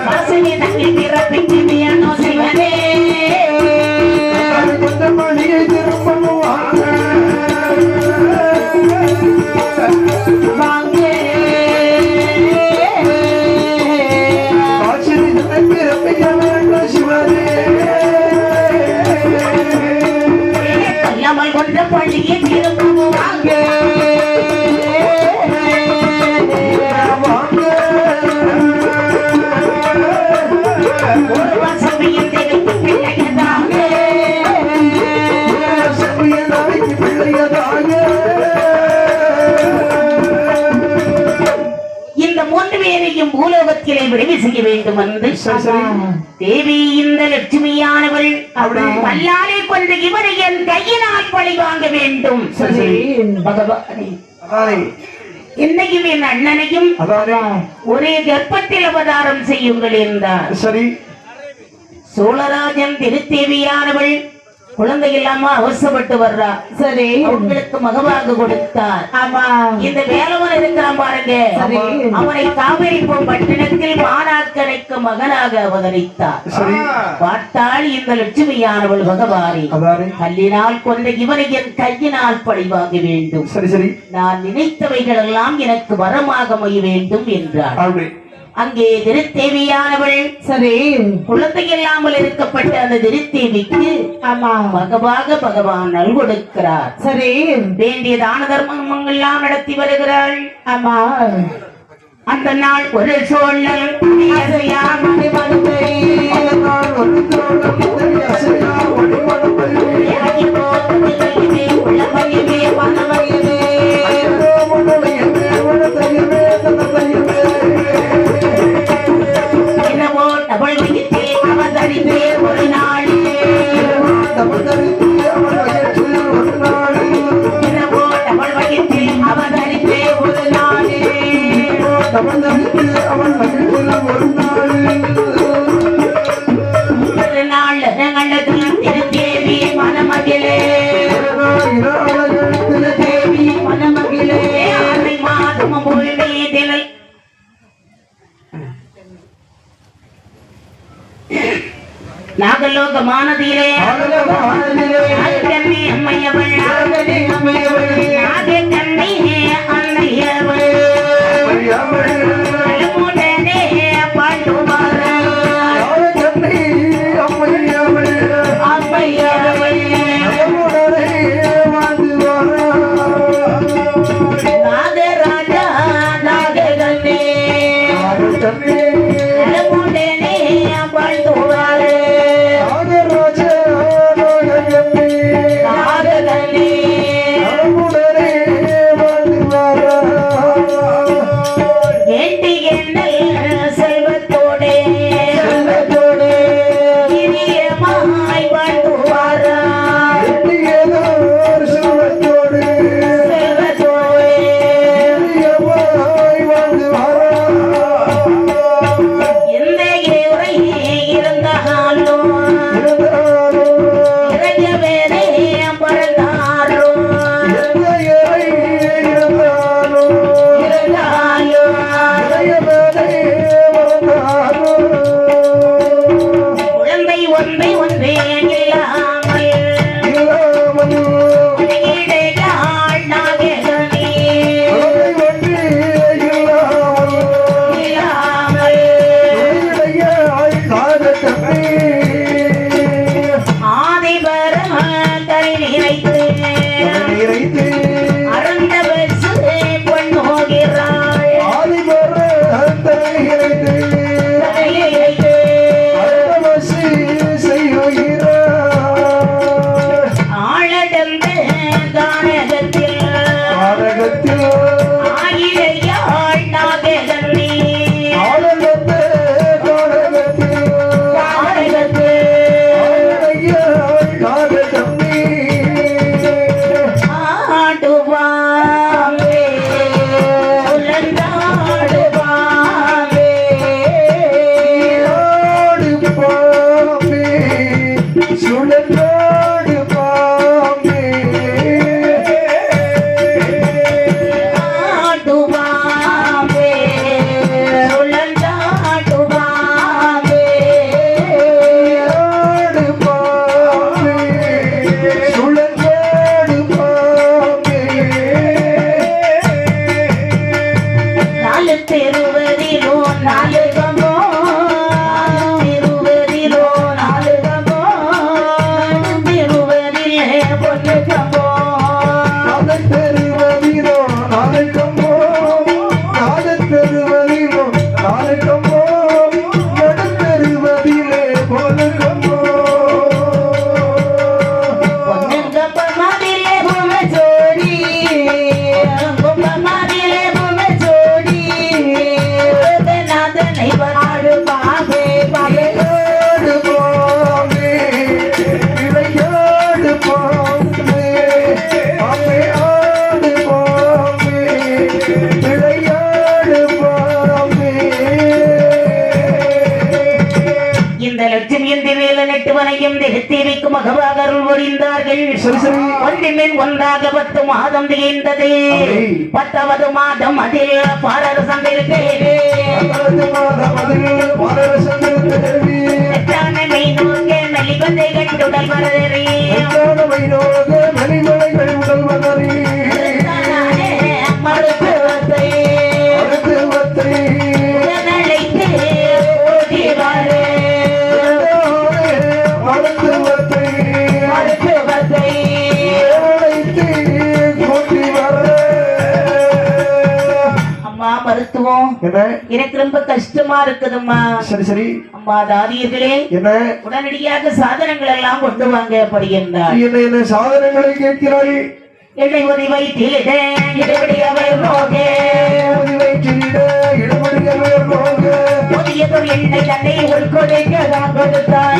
வாசனை தங்கி பிறப்பிக்கு வியனோ சிவனே கொண்ட மணியை திரும்பவும் வாங்க வாங்க. ஆச்சரிய தனக்கு ரப்பிக்க வேண்டும் சிவனே கல்லாமல் கொன்ற பள்ளியை திரும்பவும் வாங்க. வாங்க ஒரு வாசமையின் தெருக்கு பிள்ளையதாக சபைய நாளைக்கு பிள்ளையதாக இந்த மூன்று பேரையும் பூலோகத்திலே விடுவி செய்ய வேண்டும் என்று சரி சரி தேவி இந்த லட்சுமியானவள் அப்படி. கல்லாலை கொண்டு இவரை என் கையினால் பழி வாங்க வேண்டும். சரி, சரி. பகவானே அதானே என்னையும் என் அண்ணனையும் அதானே ஒரே கர்ப்பத்தில் அவதாரம் செய்யுங்கள் என்றார். சரி சோழராஜன் திருத்தேவியானவள் குழந்தை இல்லாம அவசப்பட்டு வர்றா. சரி அவங்களுக்கு மகவாக கொடுத்தார். ஆமா இந்த வேலவன் இருக்கிறான் பாருங்க, சரி. அவனை காவிரி பட்டினத்தில் மாணாக்கனுக்கு மகனாக அவதரித்தார். சரி பார்த்தால் இந்த லட்சுமியானவள் பகவானே அதானே கல்லினால் கொண்ட இவனை என் கையினால் பழிவாங்க வேண்டும். சரி சரி நான் நினைத்தவைகள் எல்லாம் எனக்கு வரமாக அமைய வேண்டும் என்றார். அப்படி அங்கே திருத்தேவியானவள் சரி குழந்தை இல்லாமல் இருக்கப்பட்ட அந்த திருத்தேவிக்கு ஆமா மகவாக பகவான் நல்கொடுக்கிறார். சரி வேண்டிய தான தர்மங்கள் எல்லாம் நடத்தி வருகிறாள். ஆமா அந்த நாள் ஒரு சோழன் மணி மணத்தை அதனால் ஒரு தோழம் முதலி அசையா ஒளிமணப்பை உள்ளமையுமே பணவயது ஐயோ முன்னலையுமே உனதையுமே தனதையுமே என்னவோ டபுள் வகித்தே அவதரித்தே ஒரு நாள். தமதரித்து அவன் வயிற்றில் ஒரு நாள் என்னவோ டபுள் வகித்தே அவதரித்தே ஒரு நாள். தமதரித்து அவன் வயிற்றில் ஒரு நாள் ஒரு நாள் ரங்கத்தில் திருத்தேவி மணமகிழே தேவி மணமகிழே ஆனை மாதமும் போய் மீதில் நாகலோக மானதிலே நாகக்கண்ணி அம்மையவள் நாகக்கண்ணி அன்னையவள் நலமுடனே பாண்டுவார் அம்மையவள் நாகராஜா நாககண்ணே நலமுடனே பாண்டுவார் புரிந்தார்கள். சரி சரி ஒன்றின் ஒன்றாக 10 மாதம் திகழ்ந்தது. 10வது மாதம் அதில் பாரரசம் இருந்தது. மெலிவதை கண்டுடல் மலரி மருத்துவத்தை உடனழைத்து ஓடிவாரே. மருத்துவத்தை அம்மா மருத்துவம் எனக்கு ரொம்ப கஷ்டமா இருக்குதும்மா. சரி சரி அம்மா தாதியர்களே என்ன உடனடியாக சாதனங்கள் எல்லாம் கொண்டு வாங்க அப்படின்றார். என்ன என்ன சாதனங்களை கேட்கிறார்கள்? என்னை ஒரு வயிற்றில் புதியதொரு எண்ணெய் தன்னை உள்கொடைக்க தான் கொடுத்தார்.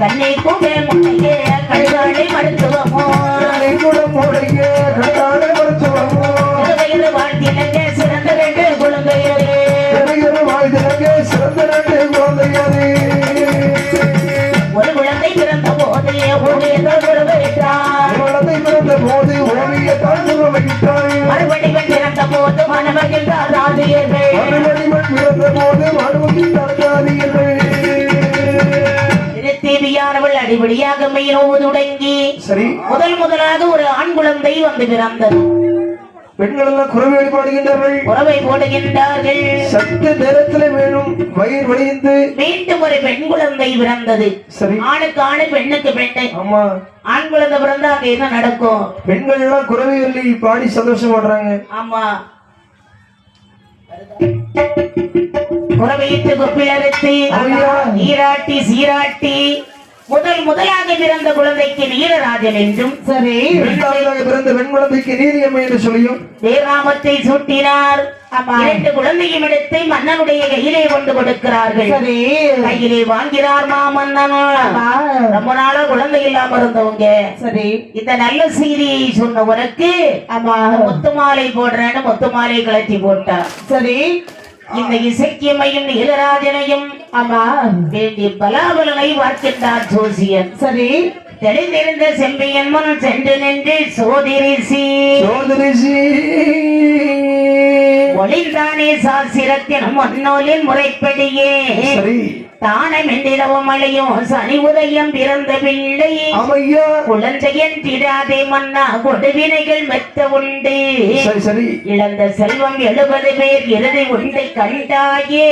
தன்னை கூட முன்னைய கல்வாழை மருத்துவமோ வாழ்த்தினங்க சிறந்த 2 குழந்தைகளே. ஒரு குழந்தை பிறந்த போது மறுபடியும் பிறந்த போது மணமகிழ்ந்த தேவியானவள் அடிப்படியாக மெய்யோடு தொடங்கி முதலாக ஒரு ஆண் குழந்தை வந்து பிறந்தது. பெண்கள் எல்லாம் குறவை வழிபாடுகின்றார்கள், குறவை போடுகின்றார்கள். சற்று நேரத்தில் வேணும் வயிறு வழிந்து மீண்டும் ஒரு பெண் குழந்தை பிறந்தது. சரி ஆணுக்கு ஆணு பெண்ணுக்கு பெண்ணு. ஆமா ஆண் குழந்தை பிறந்தா அங்க என்ன நடக்கும்? பெண்கள் எல்லாம் குறவை வள்ளி பாடி சந்தோஷம் பண்றாங்க. ஆமா குறவையிட்டு கொப்பிலறுத்து நீராட்டி சீராட்டி முதலாக பிறந்த குழந்தைக்கு நீரராஜன் என்றும் சரி இரண்டாவதாக பிறந்த பெண் குழந்தைக்கு நீரியம்மை என்று சொல்லியும் தேராமத்தை சூட்டினார். 2 குழந்தையும் எடுத்து மன்னனுடைய கையிலே கொண்டு கொடுக்கிறார்கள். சரி கையிலே வாங்கிறார் மாமன்னன். ரொம்ப நாளா குழந்தை இல்லாம இருந்தவங்க சரி இந்த நல்ல செய்தியை சொன்னவனுக்கு முத்து மாலை போடுறேன்னு முத்து மாலை கழட்டி போட்டார். சரி இந்த இசைக்கியமையும் நீலராஜனையும் வேண்டிய பலாபலனை பார்க்கின்றார் ஜோசியன். சரி தெளிந்திருந்த செம்பியன் முன் சென்று நின்று சோதிரிசி ஒளிந்தானே சாசிரத்தின் முன்னோலின் முறைப்படியே தானம் என்றிடவும் அழையும் சனி உதயம் பிறந்த பிள்ளை குழந்தையன் திடாதே மன்னா கொடுவினைகள் மெத்த உண்டு. இழந்த செல்வம் 70 பேர் இறுதி உண்டை கண்டாயே.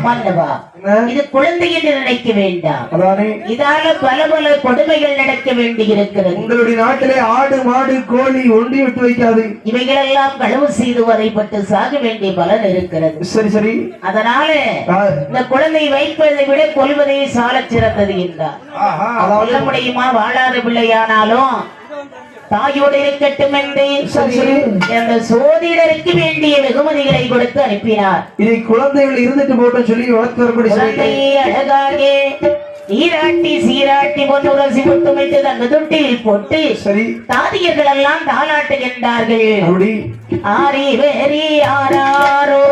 மன்னவா இது குழந்தை என்று நினைக்க வேண்டாம். இதால பல கொடுமைகள் நடக்க வேண்டி இருக்கிறது. உங்களுடைய நாட்டிலே ஆடு மாடு கோழி ஒண்டி விட்டு வைக்காது. இவைகளெல்லாம் களவு செய்து வரைப்பட்டு சாக வேண்டிய பலன் இருக்கிறது. சரி சரி அதனால இந்த குழந்தை வைப்பதை விட கொல்வதே சால சிறந்தது என்றார். சொல்ல முடியுமா? வாழாத பிள்ளையானாலும் தாயோடு இருக்கட்டும் என்று அந்த சோதிடருக்கு வேண்டிய வெகுமதிகளை கொடுத்து அனுப்பினார். இதை குழந்தைகள் இருந்துட்டு போட்டு சொல்லி குழந்தையை அழகாக நீராட்டி சீராட்டி பொன்னுரசி முத்துமிட்டு தங்க தொட்டில் போட்டு தாதியர்கள் எல்லாம் தாளாட்டுகின்றார்கள். ஆரி வேரி ஆராரோ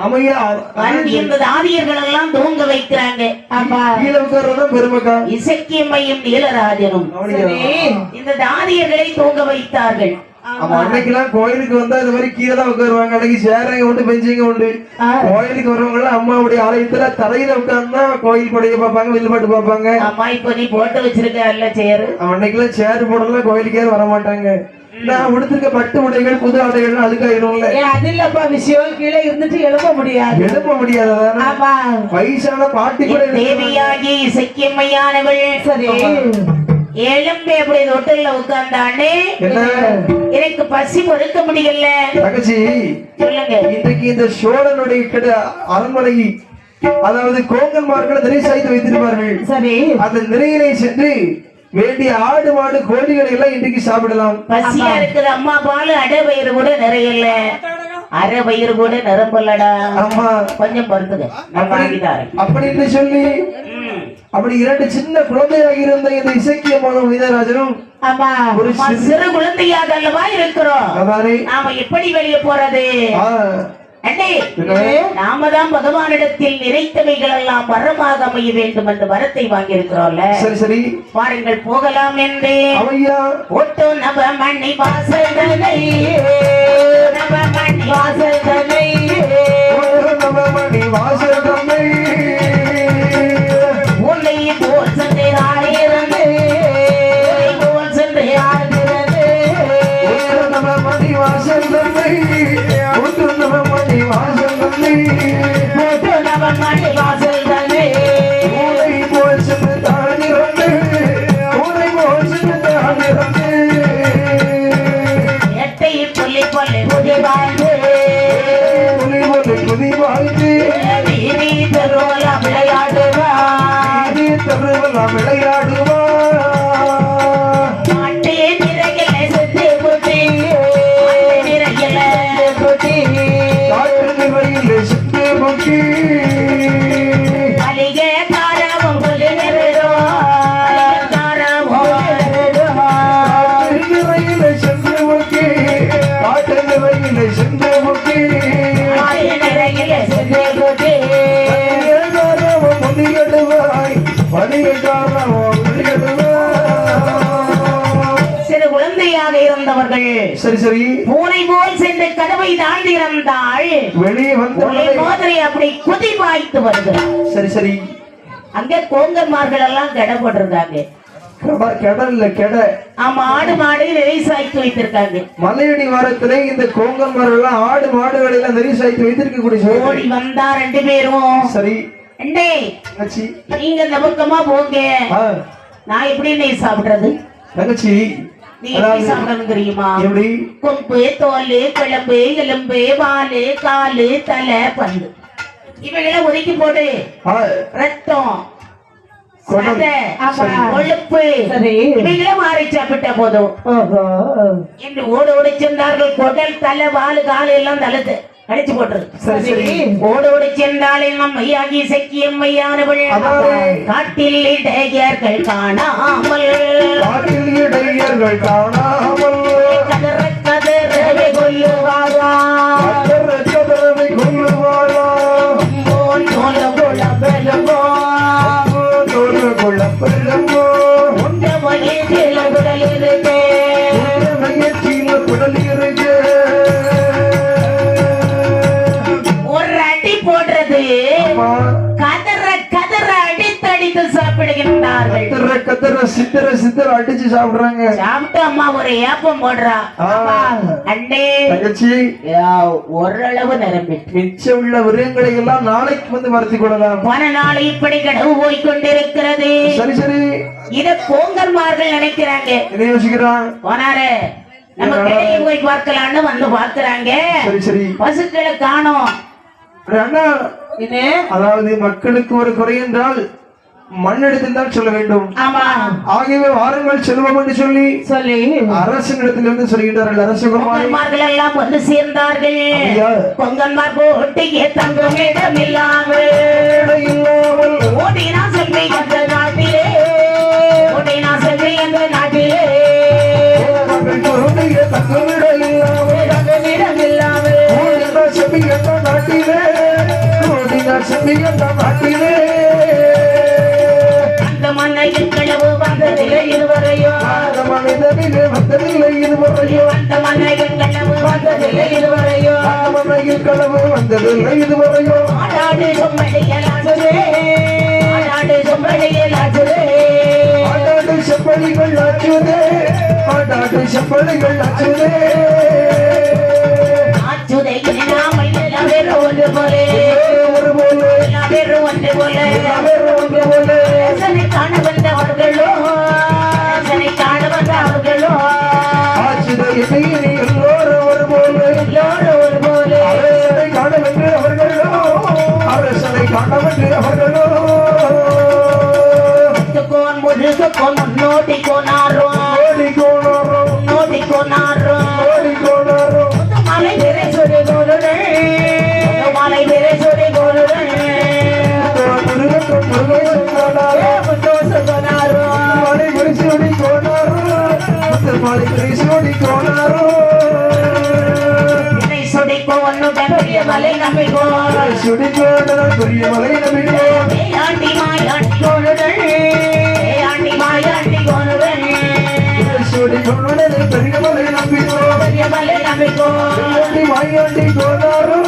அமையா வந்து இந்த தாதியர்கள் எல்லாம் தூங்க வைக்கிறாங்க. ஆமா, கீழே உட்கார்றதா பெருமைக்கா. இசக்கியம்மையும் நீலராஜனும் இந்த தாதியர்களை தூங்க வைத்தார்கள். ஆமா, அன்னைக்கெல்லாம் கோயிலுக்கு வந்தா இந்த மாதிரி கீழே தான் உட்காருவாங்க. அன்னைக்கு சேரங்க உண்டு, பெஞ்சிங்க உண்டு. கோயிலுக்கு வருவாங்க எல்லாம் அம்மாவுடைய ஆலயத்துல தரையில உட்கார்ந்தா கோயில் படைய பார்ப்பாங்க, வில்லுப்பாட்டு பார்ப்பாங்க. அம்மா இப்ப நீ போட்டு வச்சிருக்க சேரு. அன்னைக்கெல்லாம் சேர் போடலாம், கோயிலுக்கே வர மாட்டாங்க. நான் உடுத்திருக்க பட்டு உடைகள் புது ஆடைகள் அழுக்காயிரும்ல. அது இல்லப்பா விஷயம், கீழே இருந்துட்டு எழுப்ப முடியாது. எழுப்ப முடியாததான வயசான பாட்டி கூட தேவியாகி இசக்கியம்மையானவள் சரி எலும்பு எப்படி தொட்டில உட்கார்ந்தானே எனக்கு பசி பொறுக்க முடியல. தகச்சி சொல்லுங்க, இன்றைக்கு இந்த சோழனுடைய அரண்மனை, அதாவது கோங்கன்மார்கள் நிறை சாய்த்து வைத்திருப்பார்கள். சரி, அந்த நிறையிலே சென்று வேண்டிய ஆடு மாடு கோழிகளை எல்லாம் இன்றைக்கு சாப்பிடலாம். பசியா இருக்குது. அம்மா பால் அடை வயிறு கூட நிறையல, அரை வயிறு கூட நிரம்பலடா. ஆமா, கொஞ்சம் பொறுத்துங்க, நான் வாங்கிதாரேன் அப்படின்னு சொல்லி அப்படி இரண்டு சின்ன குழந்தையாக இருந்த இந்த இசக்கியமான வீரராஜனும் ஒரு சிறு குழந்தையாக அல்லவா இருக்கிறோம். நாம எப்படி வெளியே போறது? நாம தான் பகவானிடத்தில் நிறைத்தவைகள் எல்லாம் வரமாக அமைய வேண்டும் என்ற வரத்தை வாங்கி இருக்கிறோம்ல. சரி சரி, பாருங்கள் போகலாம் என்று ஓட்டோ நவமணி வாசல்தனை, நவமணி வாசல்தனை, நவமணி வாசல்தனை, உன்னை போல் சென்று ஆடுகிறது, போல் சென்று ஆடுகிறது, நவமணி வாசல்தனை, நவமணி வாசல்தனை, நவமணி வாசல்தனை, ஊரை போல் சென்று தாழ்கிறது, ஊரை போல் சென்று தாழ்கிறது, எட்டை புள்ளி புள்ளி புதி வாழ்ந்து, புலி புலி புதி வாழ்ந்து, வீதி தெருவெல்லாம் விளையாடுவா, வீதி தெருவெல்லாம் விளையாடுவா, மாட்டே நிறைகள செத்து புட்டி, நிறைகள புட்டி, காட்டு நிறையிலே சுற்றி முக்கி, அலிகே காரமும் புலி நிறோ, காரமும் காட்டு நிறையிலே சென்று முக்கி, காட்டு நிறையிலே சென்று முக்கி, நிறைகள செத்து புட்டி, முடியடுவாய் வடிகாரமோ சிறு குழந்தையாக இருந்தவர்கள் சரி சரி பூனை போல் சென்று கதவை தாண்டி இருந்தாள். வெளியே வந்து மாதிரி அப்படி குதி பாய்த்து வருகிறார். சரி சரி, அங்க கோங்கன்மார்கள் எல்லாம் கெட போட்டிருக்காங்க. கெடல்ல கெட. ஆமா, ஆடு மாடு நெறி சாய்த்து வைத்திருக்காங்க. மலையடி வாரத்திலே இந்த கோங்கன்மார்கள் எல்லாம் ஆடு மாடுகளை எல்லாம் நெறி சாய்த்து வைத்திருக்கக்கூடிய ஓடி வந்தா ரெண்டு பேரும். சரி, நீங்க இந்த பக்கமா போங்க, நான் எப்படி நெய் சாப்பிடுறது? தங்கச்சி நீ எப்படி சாப்பிடணும் தெரியுமா? எப்படி? கொம்பு, தோல், குழம்பு, எலும்பு, வாலு, காலு, தலை, பந்து இவைகளை ஒதுக்கி போடு. ரத்தம், கொழுப்பு இவைகளை மாறி சாப்பிட்ட போதும் என்று ஓட சென்றார்கள். குடல், தலை, வாலு, காலு எல்லாம் தலது அடிச்சு போட்டுரு. ஓடோடு சென்றாலே நம்மையாகி சக்கியம்மையானவள் காட்டில் இடையர்கள் காணாமல், கதற கதறவை கொல்லுவாரா, உண்ட மகிழ்ச்சியில குடல் இருக்கு, குடல் இருக்கு, ஒரு அடி போடுறது கதற கதற அடித்தடித்து சாப்பிடுகின்றார்கள். கதற சித்தர சித்தர அடிச்சு சாப்பிடுறாங்க. சாப்பிட்டு அம்மா ஒரு ஏப்பம் போடுறா. அண்ணே தங்கச்சி ஓரளவு நிரம்பி மிச்சம் உள்ள விரயங்களை எல்லாம் நாளைக்கு வந்து மறைத்து கொள்ளலாம். பல நாள் இப்படி கடவு போய்கொண்டிருக்கிறது. சரி சரி, இத கோங்கன்மார்கள் நினைக்கிறாங்க. என்ன யோசிக்கிறான்? போனாரு நம்ம கிளையை போய் பார்க்கலான்னு வந்து பார்க்கிறாங்க. சரி சரி, பசுக்களை காணோம். அண்ணா, அதாவது மக்களுக்கு ஒரு குறை என்றால் மண்ணிடத்தில் தான் சொல்ல வேண்டும். ஆகியவை வாருங்கள் செல்வம் என்று சொல்லி அரசனிடத்தில் வந்து சொல்கின்றார்கள். அரசகுமார்கள் எல்லாம் வந்து சேர்ந்தார்கள். கொங்கன்மார் போட்டியே தங்கும் இடம் இல்லாமல் ஓடினா செல்வி அந்த நாட்டிலே, ஓடினா செல்வி அந்த நாட்டிலே, தங்கும் இடம் இல்லாமல் செல்வி என்ற நாட்டிலே மிகுந்த நாட்டிலே அந்த மண்ணையில் களவு வந்ததில்லை இதுவரையோ அந்த மனிதனிலே வந்ததில்லை இதுவரையோ அந்த மண்ணையில் களவு வந்ததில்லை இதுவரையோ அந்த மண்ணையில் களவு வந்ததில்லை இதுவரையோ ஆடாடு சொம்படியலாசுரே ஆடாடு சொம்படியலாசுரே ஆடாடு செப்பலிகள் ஆச்சுதே ஆடாடு செப்பலிகள் ஆச்சுதே ஆச்சுதை நாமை எல்லாம் வேறு ஒன்று போலே ஒரு போல எல்லாம் வேறு ஒன்று போலே ஒன்று போல அரசனை காண வந்தவர்களோ அரசனை காண வந்தவர்களோ ஆச்சுதை இடையிலே எல்லோரும் ஒரு போல எல்லோரும் ஒரு போலே அரசனை காணவென்று அவர்களோ அரசனை காணவென்று அவர்களோ கோன் முருகோன் முன்னோட்டி கோனாரோ ஓடி கோணாரோ முன்னோட்டி கோனாரோ ஓடி கோணாரோ மலை விரை சுடி கோருடே மலை விரை சுடி கோருடே முருகன் முருகன் கோணாரோ முத்தோச கோனாரோ மாலை முரிசோடி கோணாரோ மாலை முரிசோடி கோணாரோ என்னை சுடி கோன்னுடன் பெரிய மலை நம்பிக்கோ சுடி கோணாரோ பெரிய மலை நம்பிக்கோ ஆண்டி மாயாண்டி கோருடே ஆண்டி மாயாண்டி கோருடே சுடி கோணாரோ பெரிய மலை நம்பிக்கோ பெரிய மலை நம்பிக்கோ ஆண்டி மாயாண்டி கோணாரோ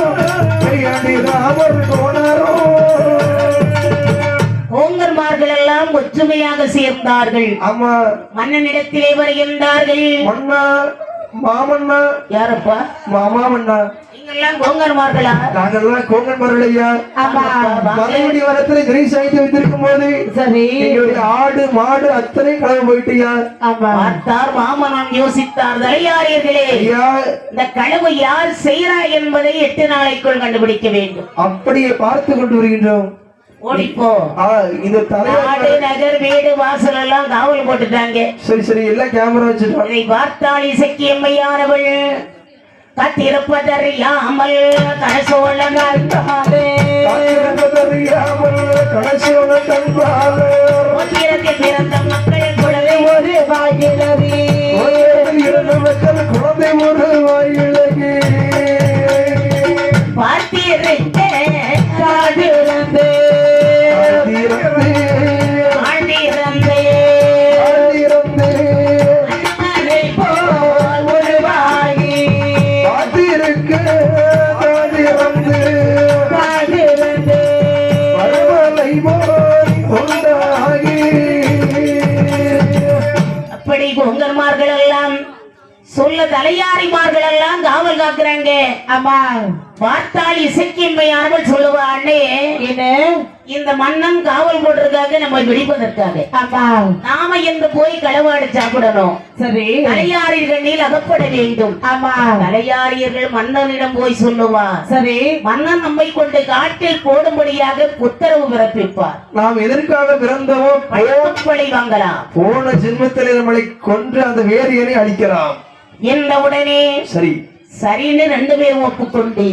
பெரியாண்டி ராமர் கோணாரோ ஓங்கர்மார்கள் எல்லாம் ஒற்றுமையாக சேர்ந்தார்கள் ஆமா மன்னனிடத்திலே வருகின்றார்கள் மன்னா மாமன்னா யாரப்பா மாமா மன்னா நீங்கெல்லாம் கோங்கர்மார்களா நாங்கெல்லாம் கோங்கன் மரளையா ஆமா மலையுடி வரத்துல கிரீசாய்த்து வைத்திருக்கும் போது சரி எங்களுடைய ஆடு மாடு அத்தனை களவு போயிட்டியா பார்த்தார் மாமனான் யோசித்தார் தலையாரியர்களே ஐயா இந்த களவு யார் செய்கிறா என்பதை 8 நாளைக்குள் கண்டுபிடிக்க வேண்டும் அப்படியே பார்த்து கொண்டு வருகின்றோம் ஓடிப்போ இந்த நாடு தலைவர் நகர் வீடு வாசல் எல்லாம் காவல் போட்டுட்டாங்க சரி சரி எல்லாம் கேமரா வச்சுட்டோம் இதை பார்த்தால் இசக்கியம்மையானவள் கத்திருப்பதறியாமல் கரசோழ நாட்டாலே காத்திருப்பதறியாமல் கடைசியோட தன்பாலே உத்திரத்தில் பிறந்த மக்கள் குழந்தை ஒரு வாயிலவி இரண்டு மக்கள் குழந்தை ஒரு வாயிலகி பார்த்திருந்தேன் காதிருந்தே ஆழ்ந்திருந்தே அண்ணனை போல் உருவாகி காதிருந்தே அப்படி பொங்கன்மார்கள் எல்லாம் சொல்ல தலையாரிமார்கள் எல்லாம் காவல் காக்குறாங்க ஆமா பார்த்தால் இசைக்கின்மையானவள் சொல்லுவா அண்ணே என்ன இந்த மன்னன் காவல் போட்டிருக்காங்க நம்ம விடிப்பதற்காக ஆமா நாம இந்த போய் களவாடி சாப்பிடணும் சரி தலையாரியர்கள் அகப்பட வேண்டும் ஆமா தலையாரியர்கள் மன்னனிடம் போய் சொல்லுவா சரி மன்னன் நம்மை கொண்டு காட்டில் போடும்படியாக உத்தரவு பிறப்பிப்பார் நாம் எதற்காக பிறந்தவோ பழி வாங்கலாம் போன ஜென்மத்தில் நம்மளை கொன்று அந்த வேரியனை அழிக்கலாம் என்ற உடனே சரி சரின்னு 2 பேரும் ஒப்புக்கொண்டு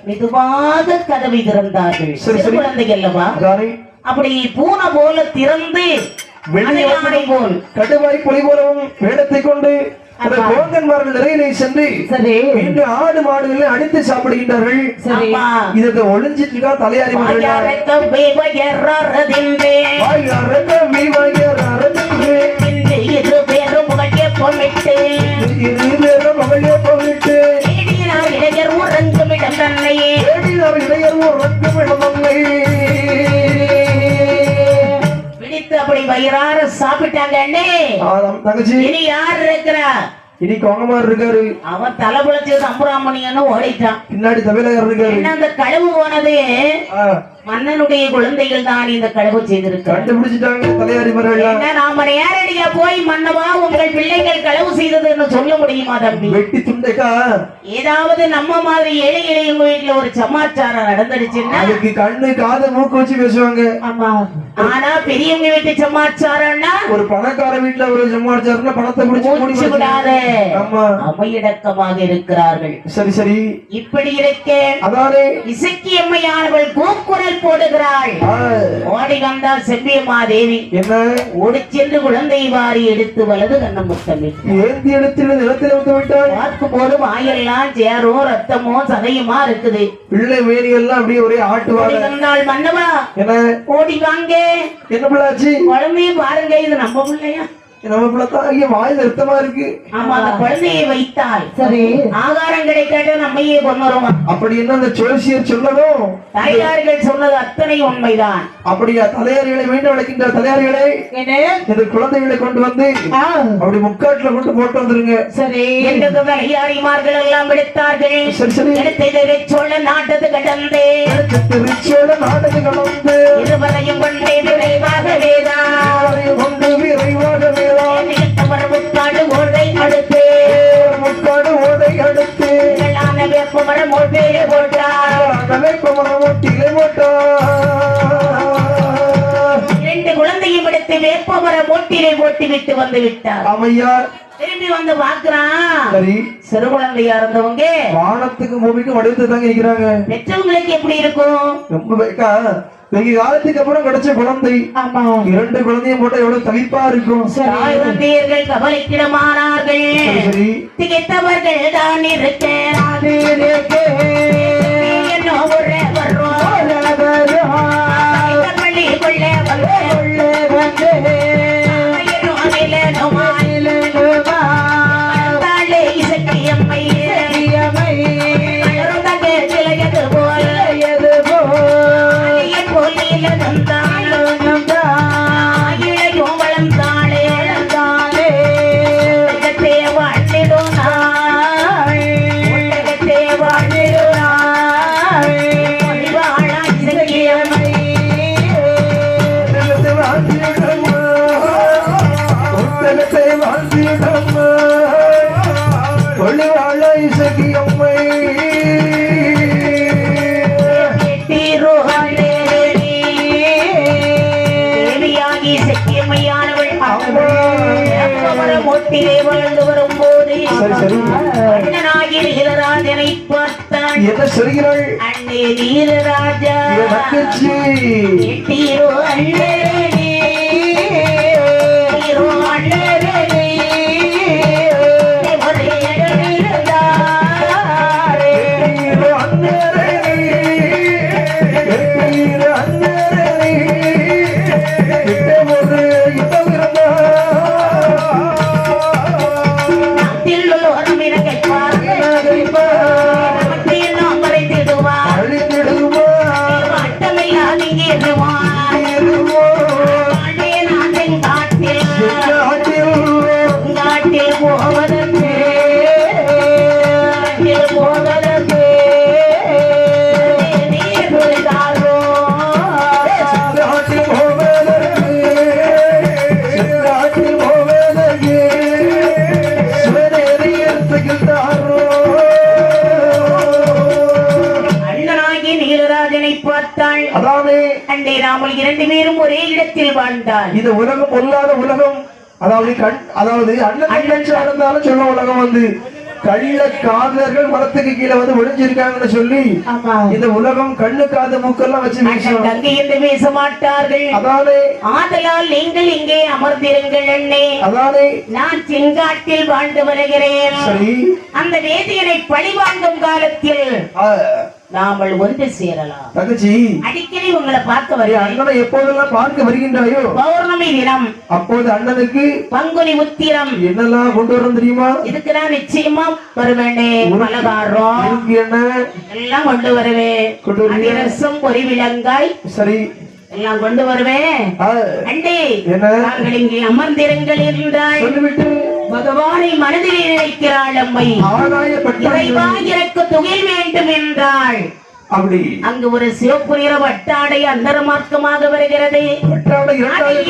மெதுவாக கதவை திறந்தார்கள் சரி, சரி. குழந்தைகள் அல்லவா அதானே அப்படி பூனை போல திறந்து வெளியே போல் கடுவாய் பொலி போலவும் வேடத்தை கொண்டு அந்த கோங்கன்மார்கள் நிறையிலே சென்று சரி இன்று ஆடு மாடுகளை அடித்து சாப்பிடுகின்றார்கள் சரி இதை ஒளிஞ்சிட்டு இருக்கா தலையாரி மகளே போயிட்டு இடையர் உறங்குமிடம் தன்னையே இடையர் உறக்கும் இடமல்லை பிடித்து அப்படி வயிறார சாப்பிட்டாங்க அண்ணே தங்கச்சி இனி யார் இருக்கிறா இனி கோங்கமார் இருக்காரு அவன் தலை புழைச்சது அம்பராமணியன்னு ஓடிட்டான் பின்னாடி தமிழகர் இருக்காரு என்ன அந்த களவு போனது மன்னனுடைய குழந்தைகள் தான் இந்த களவு செய்திருக்காங்க கண்டுபிடிச்சிட்டாங்க தலையாரி மரங்கள் நாம நேரடியா போய் மன்னவா உங்கள் பிள்ளைகள் களவு செய்ததுன்னு சொல்ல முடியுமா தம்பி வெட்டி துண்டைக்கா ஏதாவது நம்ம மாதிரி ஏழை எளியவங்க வீட்டுல ஒரு சமாச்சாரம் நடந்துடுச்சுன்னா அதுக்கு கண்ணு காது மூக்கு வச்சு பேசுவாங்க ஆமா ஆனா பெரியவங்க வீட்டு சமாச்சாரம்னா ஒரு பணக்கார வீட்டுல ஒரு சமாச்சாரம்னா பணத்தை மூச்சு விடாத ஆமா அமையடக்கமாக இருக்கிறார்கள் சரி சரி இப்படி இருக்க அதானே இசக்கியம்மையானவள் கூக்குரல் கூச்சல் போடுகிறாள். ஓடி வந்தால் செம்பியம்மா தேவி என்ன ஓடி சென்று குழந்தை வாரி எடுத்து வலது கண்ணம் முத்தமிட்டு ஏந்தி எடுத்து நிலத்தில் வந்து விட்டாள். பார்க்கும் போது வாயெல்லாம் சேரும் ரத்தமோ சதையுமா இருக்குது. பிள்ளை மேரி எல்லாம் அப்படியே ஒரே ஓடி ஆட்டுவாங்க. வந்தாள் மன்னவா என்ன ஓடி வாங்க என்ன பிள்ளாச்சு? குழந்தையும் பாருங்க இது நம்ம பிள்ளையா? நம்ம பிள்ளைத்தான் ஐயா வாயில் ரத்தமா இருக்கு. ஆமா அந்த குழந்தையை வைத்தால் சரி ஆகாரம் கிடைக்காத நம்மையே கொண்டுருமா. அப்படி என்ன அந்த ஜோசியர் சொன்னதும் தாயார்கள் சொன்னது அத்தனை உண்மைதான். அப்படியா தலையாரிகளை மீண்டும் அழைக்கின்ற தலையாரிகளை இந்த குழந்தைகளை கொண்டு வந்து அப்படி முக்காட்டுல கொண்டு போட்டு வந்துருங்க. சரி என்ற தலையாரிமார்கள் எல்லாம் எடுத்தார்கள். சரி சரி எடுத்து சோழ நாட்டது கடந்து திருச்சோழ நாடக கலந்து இருவரையும் கொண்டே விரைவாக வேதான் கொண்டு விரைவாக வேதான் முக்காடு ஓடை அடுத்து முக்காடு ஓடை அடுத்து வேப்பமரம் மோட்டையிலே போட்டார். வேப்பமரம் மொட்டிலே போட்டார். 2 குழந்தையும் எடுத்து வேப்பமரம் மோட்டிலே போட்டு விட்டு வந்து விட்டார். ஆமையா திரும்பி வந்து பாக்குறான். சரி சிறு குழந்தையா இருந்தவங்க வானத்துக்கு பூமிக்கும் வடிவத்தை தாங்க இருக்கிறாங்க. பெற்றவங்களுக்கு எப்படி இருக்கும்? ரொம்ப வெகு காலத்துக்கு அப்புறம் கிடைச்ச குழந்தை. ஆமா 2 குழந்தையும் போட்டா எவ்வளவு தவிப்பா இருக்கும். குழந்தையர்கள் கவலைக்கிடமானார்கள். சரி திகைத்தவர்கள் தான் இருக்கிறார். என்ன ஒரு வர்றோம் பள்ளி கொள்ள வந்து இசக்கியம்மை இளையும் வளர்ந்தாளே வாழ்ந்திடும் மோட்டிலே வாழ்ந்து வரும்போது அண்ணனாகி நீலராஜனை பார்த்தான். என்ன சொல்கிறாள்? அண்ணே நீலராஜா ஹீரோ அண்ணே ஹீரோ அண்ணே அண்டே ராமல் 2 பேரும் ஒரே இடத்தில் வாழ்ந்தார். இது உலகம் பொல்லாத உலகம். அதாவது அண்ணன் சார்ந்தாலும் சொல்ல உலகம் வந்து கள்ள காதலர்கள் மரத்துக்கு கீழே வந்து ஒளிஞ்சிருக்காங்கன்னு சொல்லி இந்த உலகம் கண்ணு காது மூக்கெல்லாம் வச்சு பேச மாட்டார்கள். அதானே ஆதலால் நீங்கள் இங்கே அமர்ந்திருங்கள் அண்ணே. அதானே நான் செங்காட்டில் வாழ்ந்து வருகிறேன். அந்த வேதியனை பழிவாங்கும் காலத்தில் நாமல் ஒன்று சேரலாம். தங்கச்சி அடிக்கடி உங்களை பார்க்க வருகிறேன். அண்ணனை எப்போதெல்லாம் பார்க்க வருகின்றாயோ பௌர்ணமி தினம் அப்போது அண்ணனுக்கு பங்குனி உத்திரம் என்னெல்லாம் கொண்டு வரும் தெரியுமா? இதுக்கு நான் நிச்சயமா வருவேனே. பலகாரம் என்ன எல்லாம் கொண்டு வருவேன். அதிரசம் ஒரு விலங்காய் சரி எல்லாம் கொண்டு வருவேன். அண்டே நாங்கள் இங்கே அமர்ந்திருங்கள் என்றால் சொல்லிவிட்டு பகவானை மனதில் நினைக்கிறாள் அம்மை. இறைவா எனக்கு துகில் வேண்டும் என்றாள். அப்படி அங்கு ஒரு சிவப்பு நிற வட்டாடை அந்தரமார்க்கமாக வருகிறது.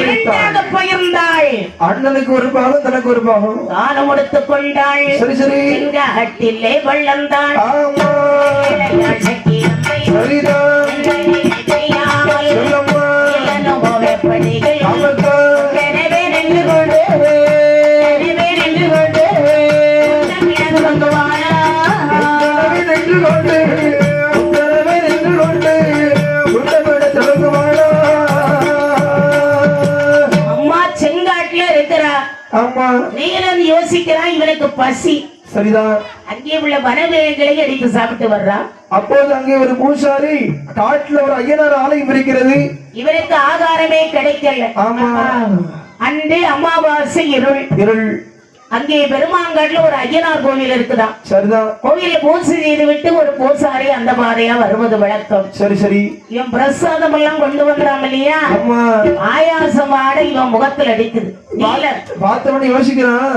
இரண்டாக பகிர்ந்தாள். அண்ணனுக்கு ஒரு பாகம் தனக்கு ஒரு பாகம் தானம் எடுத்துக் கொண்டாள். சரி சரி செங்காட்டிலே வள்ளந்தாள். உத்தரவை நின்று கொண்டு ஆமா நீலன் யோசிக்கிறான், இவனுக்கு பசி. சரிதான். அங்கே உள்ள வனவிலங்குகளை அடித்து சாப்பிட்டு வர்றான். அப்போது அங்கே ஒரு பூசாரி காட்டுல ஒரு ஐயனார் ஆலயம் இருக்கிறது. இவனுக்கு ஆகாரமே கிடைக்கல. ஆமா. அன்று அமாவாசை இருள். இருள். அங்கே பெருமாங்காட்டுல ஒரு ஐயனார் கோவில் இருக்குதான். சரிதான். கோவில பூசை செய்து விட்டு ஒரு பூசாரி அந்த பாதையா வருவது வழக்கம். சரி சரி. இவன் பிரசாதம் எல்லாம் கொண்டு வந்தான் இல்லையா, ஆமா. ஆயாசமாட இவன் முகத்தில் அடிக்குது. பார்த்தவன யோசிக்கிறான்,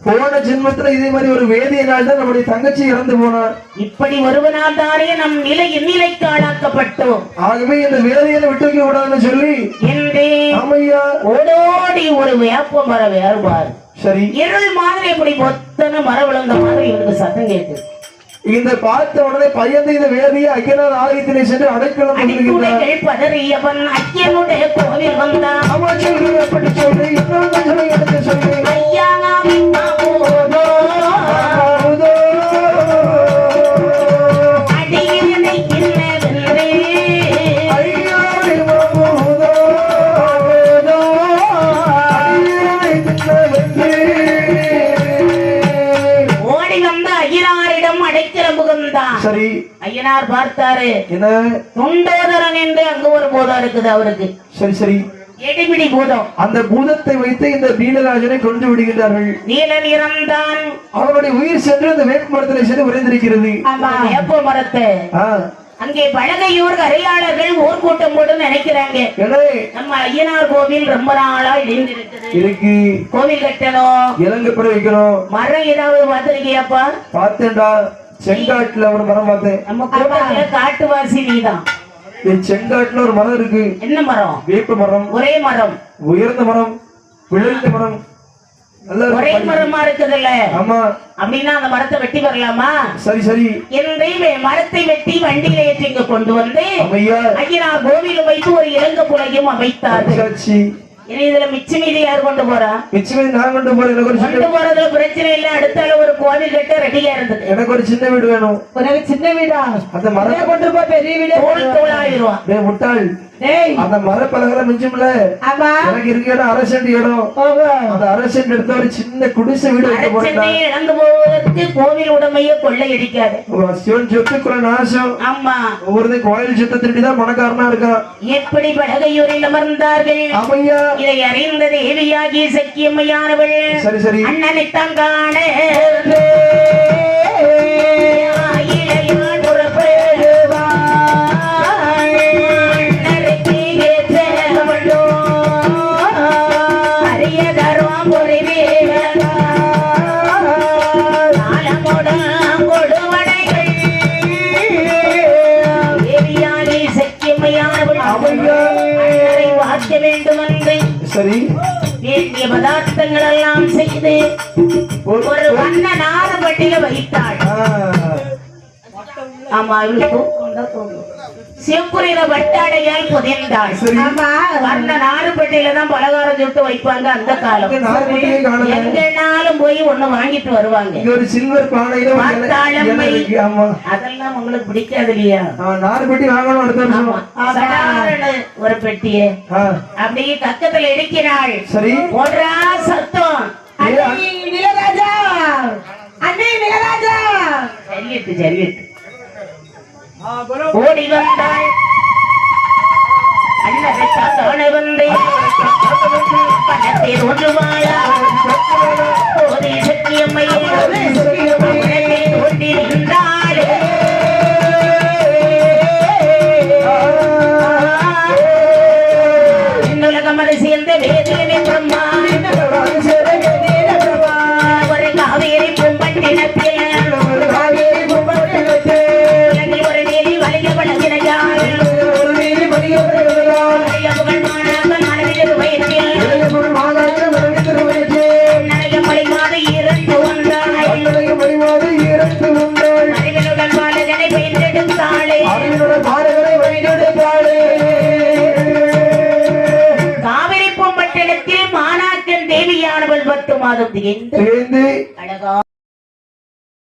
போன ஜென்மத்துல இதே மாதிரி ஒரு வேதியினால் தான் நம்முடைய தங்கச்சி இறந்து போனார். இப்படி ஒருவனால் தானே நம் நிலைக்கு ஆளாக்கப்பட்டோம். ஆகவே இந்த வேதியில விட்டு வைக்க கூடாதுன்னு சொல்லி என்றே ஆமையா ஓடோடி ஒரு வேப்ப மரம் ஏறுவார். சரி. இருள் மாதிரி இப்படி மொத்தன மரம் விழுந்த மாதிரி இவருக்கு சத்தம் கேட்டு இந்த பார்த்த உடனே பயந்து இந்த வேதியை ஐயனார் ஆலயத்திலே சென்று அடைக்கலம் பதறியவன் ஐயனுடைய கோவில் வந்தான். அப்படி சொல்லி இன்னொரு எடுத்து சொல்லி ஐயா அடியனை கிண்ணவென்றே ஓடி வந்த ஐயனாரிடம் அடைக்கலம் புகுந்தான். சரி. ஐயனார் பார்த்தாரு, என்ன துண்டோதரன் என்று அங்க ஒரு பூதம் இருக்குது அவருக்கு. சரி சரி. எடிபிடி பூதம். அந்த பூதத்தை வைத்து இந்த நீலராஜனை கொண்டு விடுகின்றார்கள். நீலன் இறந்தான். அவருடைய உயிர் சென்று அந்த வேப்ப மரத்தில் சென்று உறைந்திருக்கிறது. வேப்ப மரத்தை அங்கே பழகையூர் கரையாளர்கள் ஊர் கூட்டம் போட்டு நினைக்கிறாங்க, நம்ம ஐயனார் கோவில் ரொம்ப நாளா இருக்கு, கோவில் கட்டணும், இலங்கை வைக்கணும். மரம் ஏதாவது பார்த்திருக்கியாப்பா? பார்த்தேன்டா, செங்காட்டுல ஒரு மரம் பார்த்தேன். நம்ம கூட்டத்துல காட்டுவாசி நீதான். செங்காட்டுல ஒரு மரம் இருக்கு. என்ன மரம்? வேப்ப மரம். ஒரே மரம், உயர்ந்த மரம், விளைந்த மரம், ஒரே மரமா இருக்குதுல்ல. ஆமா. அப்படின்னா அந்த மரத்தை வெட்டி வரலாமா? சரி சரி. என்னை மரத்தை வெட்டி வண்டியில ஏற்றி இங்க கொண்டு வந்து ஐயனார் கோவிலும் வைத்து ஒரு இலங்கை புலையும் அமைத்தார்கள். இதுல மிச்சம் மீதி யார் கொண்டு போறா? மிச்சம் நான் கொண்டு போறேன். கொண்டு போறதுல பிரச்சனை இல்ல. அடுத்தால ஒரு கோவில் கட்ட ரெடியா இருந்தது. எனக்கு ஒரு சின்ன வீடு வேணும். உனக்கு சின்ன வீடா? அந்த மரம் கொண்டு போ, பெரிய வீடு தோளாயிரும். டேய் முட்டாள், அந்த மரப்பலகை மிஞ்சும்ல, எனக்கு இருக்க இடம் அரசண்ட் இடம். அந்த அரசண்ட் எடுத்த ஒரு சின்ன குடிசை வீடு வைக்க போறேன். இழந்து போவதற்கு கோவில் உடமையை கொள்ளையடிக்காது. சிவன் சொத்துக்குள்ள நாசம். ஆமா. ஒவ்வொரு கோயில் சொத்தை திருடிதான் பணக்காரனா இருக்கான். எப்படி படகையூரில் அமர்ந்தார்கள். ஆமையா. இதை அறிந்த தேவியாகி சக்கியம்மையானவள் சரி சரி அண்ணனை தங்கான வேண்டும் என்று சரி வேண்டிய பதார்த்தங்கள் எல்லாம் செய்து ஒரு வண்ண நாறு பட்டியல வைத்தாள். ஆமா, சிவப்புரியில வட்டாடையால் புதைந்தாள். வண்ண நாறு பட்டியல தான் பலகாரம் சுட்டு வைப்பாங்க அந்த காலம். எங்கனாலும் போய் ஒண்ணு வாங்கிட்டு வருவாங்க. ஒரு சில்வர் பானையில அதெல்லாம் உங்களுக்கு பிடிக்காது இல்லையா? நாறு பெட்டி வாங்கணும். ஒரு பெட்டியை அப்படியே கக்கத்துல எடுக்கிறாள். சரி. போடுறா சத்தம். நிலராஜா, அண்ணே நிலராஜா. சரியட்டு சரியட்டு. ஓடி வந்தாள். அண்ணனை தான வந்து பணத்தை ஒன்று வாழா ஓடி சக்கியம்மையை ஓடி நின்றாள். இன்னுலகம் அதை சேர்ந்த வேதியனை பிரம்மா ஒரு காவேரி பூம்பட்டினத்தில் காவிரி பூம்பட்டினத்தில் மாணாக்கன் தேவியானவள் 10 மாதம்